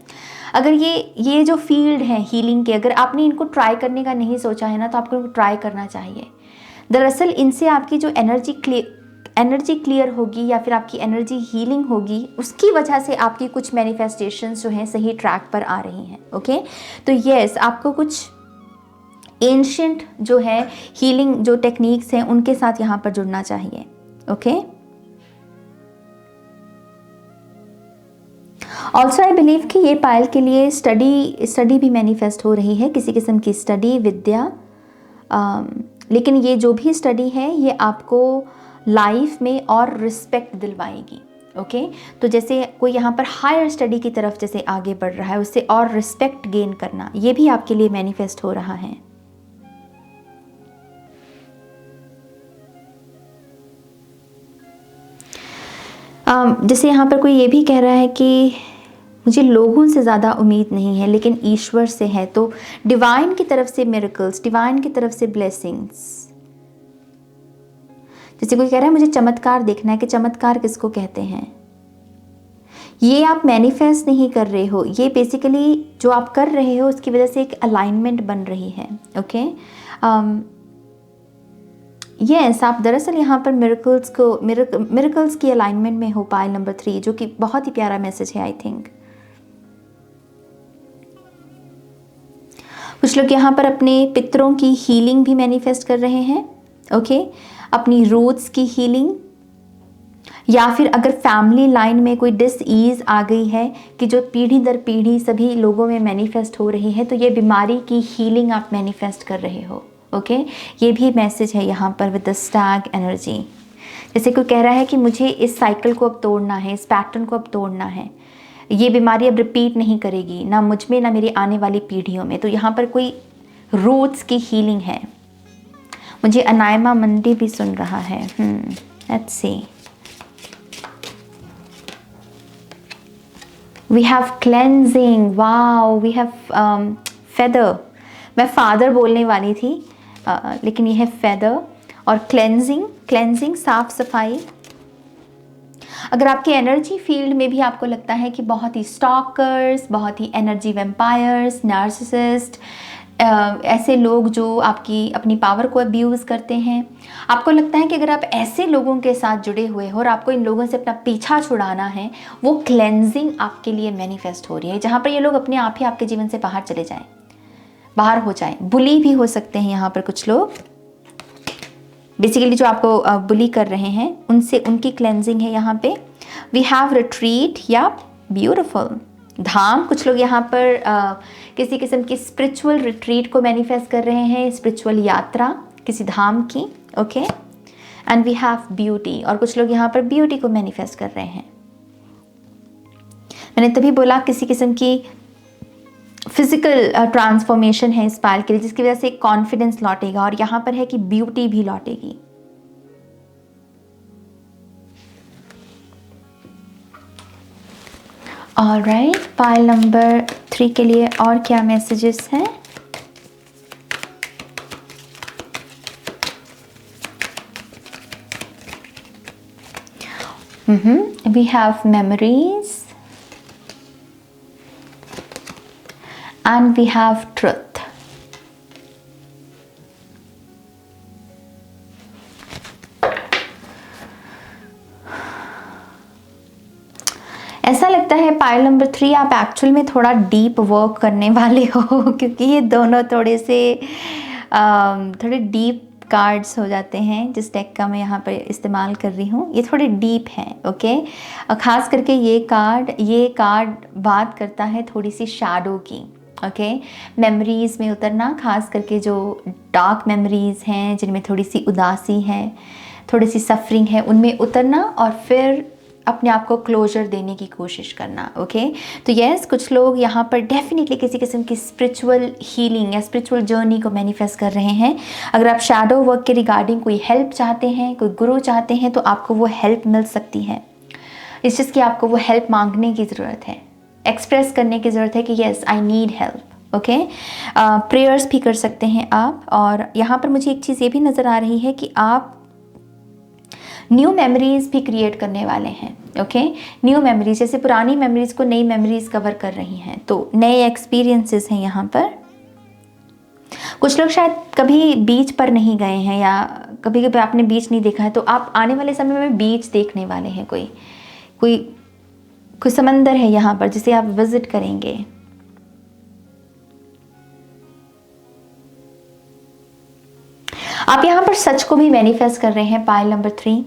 अगर ये जो फील्ड है हीलिंग के, अगर आपने इनको ट्राई करने का नहीं सोचा है ना, तो आपको इनको ट्राई करना चाहिए। दरअसल इनसे आपकी जो एनर्जी क्लियर होगी या फिर आपकी एनर्जी हीलिंग होगी, उसकी वजह से आपकी कुछ मैनिफेस्टेशंस जो हैं सही ट्रैक पर आ रही हैं। ओके, तो यस, आपको कुछ एंशिएंट जो है हीलिंग जो टेक्निक्स हैं उनके साथ यहाँ पर जुड़ना चाहिए। ओके, ऑल्सो आई बिलीव कि ये पायल के लिए स्टडी भी मैनिफेस्ट हो रही है, किसी किस्म की स्टडी, विद्या, लेकिन ये जो भी स्टडी है ये आपको लाइफ में और रिस्पेक्ट दिलवाएगी। ओके, तो जैसे कोई यहाँ पर हायर स्टडी की तरफ जैसे आगे बढ़ रहा है, उससे और रिस्पेक्ट गेन करना, ये भी आपके लिए मैनिफेस्ट हो रहा है। जैसे यहाँ पर कोई ये भी कह रहा है कि मुझे लोगों से ज़्यादा उम्मीद नहीं है लेकिन ईश्वर से है, तो डिवाइन की तरफ से मिरेकल्स, डिवाइन की तरफ से ब्लेसिंग्स। जैसे कोई कह रहा है मुझे चमत्कार देखना है, कि चमत्कार किसको कहते हैं? ये आप मैनिफेस्ट नहीं कर रहे हो, ये बेसिकली जो आप कर रहे हो उसकी वजह से एक अलाइनमेंट बन रही है। ओके, यस, आप दरअसल यहाँ पर मिरेकल्स की अलाइनमेंट में हो, पायल नंबर 3, जो कि बहुत ही प्यारा मैसेज है। आई थिंक कुछ लोग यहाँ पर अपने पितरों की हीलिंग भी मैनिफेस्ट कर रहे हैं। ओके, अपनी रूट्स की हीलिंग, या फिर अगर फैमिली लाइन में कोई डिसईज आ गई है कि जो पीढ़ी दर पीढ़ी सभी लोगों में मैनिफेस्ट हो रही है, तो ये बीमारी की हीलिंग आप मैनिफेस्ट कर रहे हो। ओके, ये भी मैसेज है यहाँ पर विद द स्टैग एनर्जी। जैसे कोई कह रहा है कि मुझे इस साइकिल को अब तोड़ना है, इस पैटर्न को अब तोड़ना है, ये बीमारी अब रिपीट नहीं करेगी, ना मुझ में ना मेरी आने वाली पीढ़ियों में। तो यहाँ पर कोई रूट्स की हीलिंग है। मुझे अनायमा मंडी भी सुन रहा है। Let's see, we have cleansing, wow, we have feather. मैं फादर बोलने वाली थी, लेकिन ये है फेदर और क्लेंजिंग, साफ सफाई। अगर आपके एनर्जी फील्ड में भी आपको लगता है कि बहुत ही स्टॉकर्स, बहुत ही एनर्जी वेम्पायर्स, नार्सिसिस्ट, ऐसे लोग जो आपकी अपनी पावर को अब्यूज़ करते हैं, आपको लगता है कि अगर आप ऐसे लोगों के साथ जुड़े हुए हो और आपको इन लोगों से अपना पीछा छुड़ाना है, वो क्लेंजिंग आपके लिए मैनिफेस्ट हो रही है, जहाँ पर ये लोग अपने आप ही आपके जीवन से बाहर चले जाएं, बाहर हो जाएं। बुली भी हो सकते हैं यहाँ पर कुछ लोग, बेसिकली जो आपको बुली कर रहे हैं उनसे उनकी क्लेंजिंग है यहाँ पे। वी हैव रिट्रीट या ब्यूटिफुल धाम, कुछ लोग यहाँ पर किसी किस्म की स्पिरिचुअल रिट्रीट को मैनिफेस्ट कर रहे हैं, स्पिरिचुअल यात्रा किसी धाम की। Okay, and we have beauty, और कुछ लोग यहाँ पर ब्यूटी को मैनिफेस्ट कर रहे हैं। मैंने तभी बोला किसी किस्म की फिजिकल ट्रांसफॉर्मेशन है इस पायल के लिए, जिसकी वजह से कॉन्फिडेंस लौटेगा, और यहाँ पर है कि ब्यूटी भी लौटेगी। ऑलराइट, पायल नंबर 3 के लिए और क्या मैसेजेस हैं? We have memories and we have truth. ऐसा लगता है पायल नंबर 3 आप एक्चुअल में थोड़ा डीप वर्क करने वाले हो, क्योंकि ये दोनों थोड़े डीप कार्ड्स हो जाते हैं जिस डेक का मैं यहाँ पर इस्तेमाल कर रही हूँ। ये थोड़े डीप हैं। ओके, ख़ास करके ये कार्ड बात करता है थोड़ी सी शैडो की। ओके, मेमोरीज़ में उतरना, खास करके जो डार्क मेमोरीज़ हैं जिनमें थोड़ी सी उदासी है, थोड़ी सी सफरिंग है, उनमें उतरना और फिर अपने आप को क्लोजर देने की कोशिश करना। ओके, तो यस, कुछ लोग यहाँ पर डेफिनेटली किसी किस्म की स्पिरिचुअल हीलिंग या स्पिरिचुअल जर्नी को मैनिफेस्ट कर रहे हैं। अगर आप शैडो वर्क के रिगार्डिंग कोई हेल्प चाहते हैं, कोई गुरु चाहते हैं, तो आपको वो हेल्प मिल सकती है। इस चीज़ की आपको वो हेल्प मांगने की ज़रूरत है, एक्सप्रेस करने की ज़रूरत है कि yes I need help. Okay, prayers भी कर सकते हैं आप। और यहाँ पर मुझे एक चीज़ ये भी नज़र आ रही है कि आप न्यू मेमोरीज़ भी क्रिएट करने वाले हैं। ओके, न्यू मेमोरीज, जैसे पुरानी मेमोरीज़ को नई मेमोरीज़ कवर कर रही हैं, तो नए एक्सपीरियंसेस हैं यहाँ पर। कुछ लोग शायद कभी बीच पर नहीं गए हैं या कभी कभी आपने बीच नहीं देखा है, तो आप आने वाले समय में बीच देखने वाले हैं। कोई समंदर है यहाँ पर जिसे आप विजिट करेंगे। आप यहाँ पर सच को भी मैनिफेस्ट कर रहे हैं। पायल नंबर 3,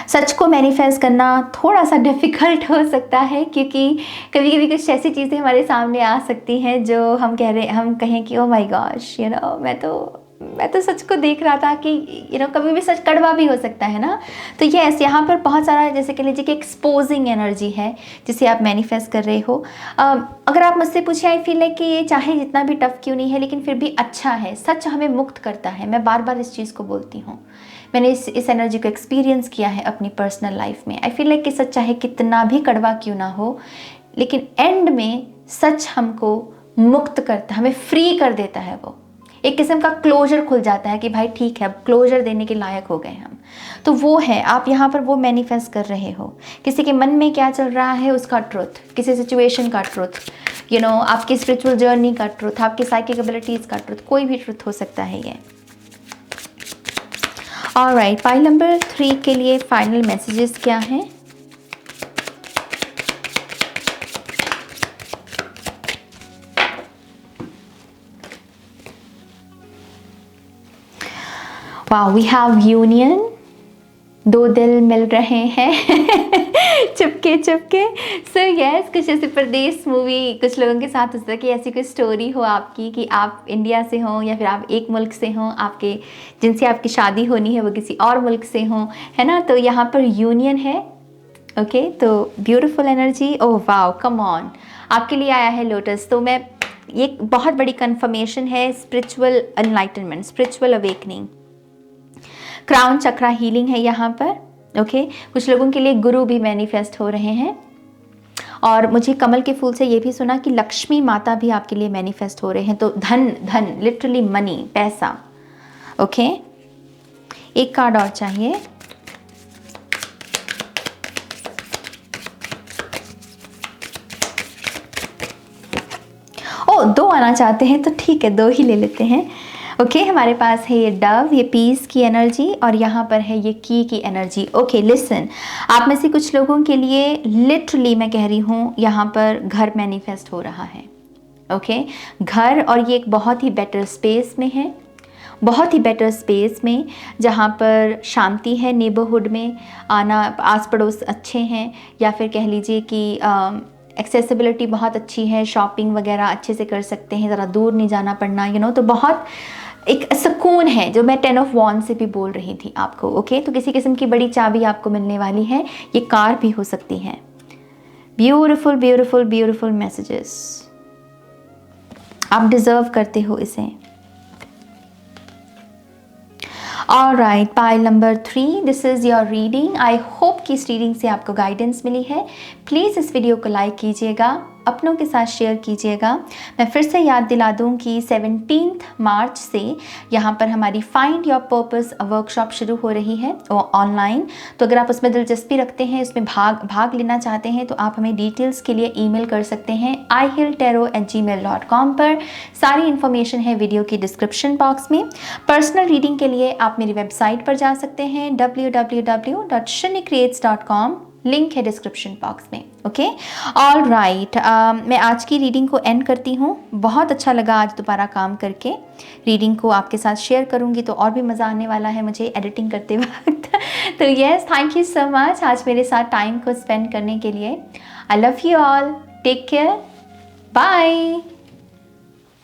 सच को मैनिफेस्ट करना थोड़ा सा डिफ़िकल्ट हो सकता है, क्योंकि कभी कभी कुछ ऐसी चीज़ें हमारे सामने आ सकती हैं जो हम कहें कि ओ माय गॉश, मैं तो सच को देख रहा था कि कभी भी सच कड़वा भी हो सकता है ना। तो यस, यहाँ पर बहुत सारा, जैसे कह लीजिए कि एक्सपोजिंग एनर्जी है जिसे आप मैनिफेस्ट कर रहे हो। अगर आप मुझसे पूछे, आई फील लाइक कि ये चाहे जितना भी टफ क्यों नहीं है, लेकिन फिर भी अच्छा है। सच हमें मुक्त करता है। मैं बार बार इस चीज़ को बोलती हूँ, मैंने इस एनर्जी को एक्सपीरियंस किया है अपनी पर्सनल लाइफ में। आई फील लाइक कि सच चाहे कितना भी कड़वा क्यों ना हो, लेकिन एंड में सच हमको मुक्त करता है, हमें फ्री कर देता है। वो एक किस्म का क्लोजर खुल जाता है कि भाई ठीक है, अब क्लोजर देने के लायक हो गए हम। तो वो है, आप यहाँ पर वो मैनिफेस्ट कर रहे हो। किसी के मन में क्या चल रहा है उसका ट्रुथ, किसी सिचुएशन का ट्रुथ, आपकी स्पिरिचुअल जर्नी का ट्रुथ, आपकी साइकिक एबिलिटीज़ का ट्रुथ, कोई भी ट्रुथ हो सकता है ये। ऑलराइट, पाइल नंबर 3 के लिए फाइनल मैसेजेस क्या हैं? वाह, वी हैव यूनियन, दो दिल मिल रहे हैं चुपके चुपके। सो यस, कुछ ऐसे परदेश मूवी कुछ लोगों के साथ हो सकता है कि ऐसी कोई स्टोरी हो आपकी कि आप इंडिया से हो या फिर आप एक मुल्क से हो, आपके जिनसे आपकी शादी होनी है वो किसी और मुल्क से हो, है ना। तो यहाँ पर यूनियन है। ओके, तो beautiful energy. Oh wow, come on, आपके लिए आया है लोटस। तो मैं, ये बहुत बड़ी कन्फर्मेशन है, spiritual enlightenment, spiritual awakening, crown chakra healing है यहाँ पर। ओके, कुछ लोगों के लिए गुरु भी मैनिफेस्ट हो रहे हैं। और मुझे कमल के फूल से ये भी सुना कि लक्ष्मी माता भी आपके लिए मैनिफेस्ट हो रहे हैं। तो धन लिटरली मनी, पैसा। ओके, एक कार्ड और चाहिए। ओ, 2 आना चाहते हैं तो ठीक है, 2 ही ले लेते हैं। ओके, हमारे पास है ये डव, ये पीस की एनर्जी, और यहाँ पर है ये की एनर्जी। ओके, लिसन, आप में से कुछ लोगों के लिए लिटरली मैं कह रही हूँ यहाँ पर घर मैनिफेस्ट हो रहा है। ओके, घर, और ये एक बहुत ही बेटर स्पेस में है, बहुत ही बेटर स्पेस में, जहाँ पर शांति है, नेबरहुड में आना, आस पड़ोस अच्छे हैं, या फिर कह लीजिए कि एक्सेसिबिलिटी बहुत अच्छी है, शॉपिंग वगैरह अच्छे से कर सकते हैं, ज़रा दूर नहीं जाना पड़ना, तो बहुत एक सुकून है, जो मैं 10 ऑफ वॉन्ड से भी बोल रही थी आपको। ओके, तो किसी किस्म की बड़ी चाबी आपको मिलने वाली है, ये कार भी हो सकती है। ब्यूटिफुल ब्यूटिफुल ब्यूटिफुल मैसेजेस, आप डिजर्व करते हो इसे। Alright, pile number 3, this is your reading. I hope कि इस रीडिंग से आपको गाइडेंस मिली है। प्लीज़ इस वीडियो को लाइक कीजिएगा, अपनों के साथ शेयर कीजिएगा। मैं फिर से याद दिला दूं कि 17 मार्च से यहाँ पर हमारी फाइंड योर पर्पस वर्कशॉप शुरू हो रही है ऑनलाइन। तो अगर आप उसमें दिलचस्पी रखते हैं, उसमें भाग लेना चाहते हैं, तो आप हमें डिटेल्स के लिए ईमेल कर सकते हैं ihilltarot@gmail.com पर। सारी इन्फॉर्मेशन है वीडियो की डिस्क्रिप्शन बॉक्स में। पर्सनल रीडिंग के लिए आप मेरी वेबसाइट पर जा सकते हैं www.shunycreates.com, लिंक है डिस्क्रिप्शन बॉक्स में। ओके, ऑल राइट, मैं आज की रीडिंग को एंड करती हूँ। बहुत अच्छा लगा आज दोबारा काम करके। रीडिंग को आपके साथ शेयर करूँगी तो और भी मज़ा आने वाला है मुझे एडिटिंग करते वक्त। तो yes, thank you so much आज मेरे साथ टाइम को स्पेंड करने के लिए। I love you all, take care, bye.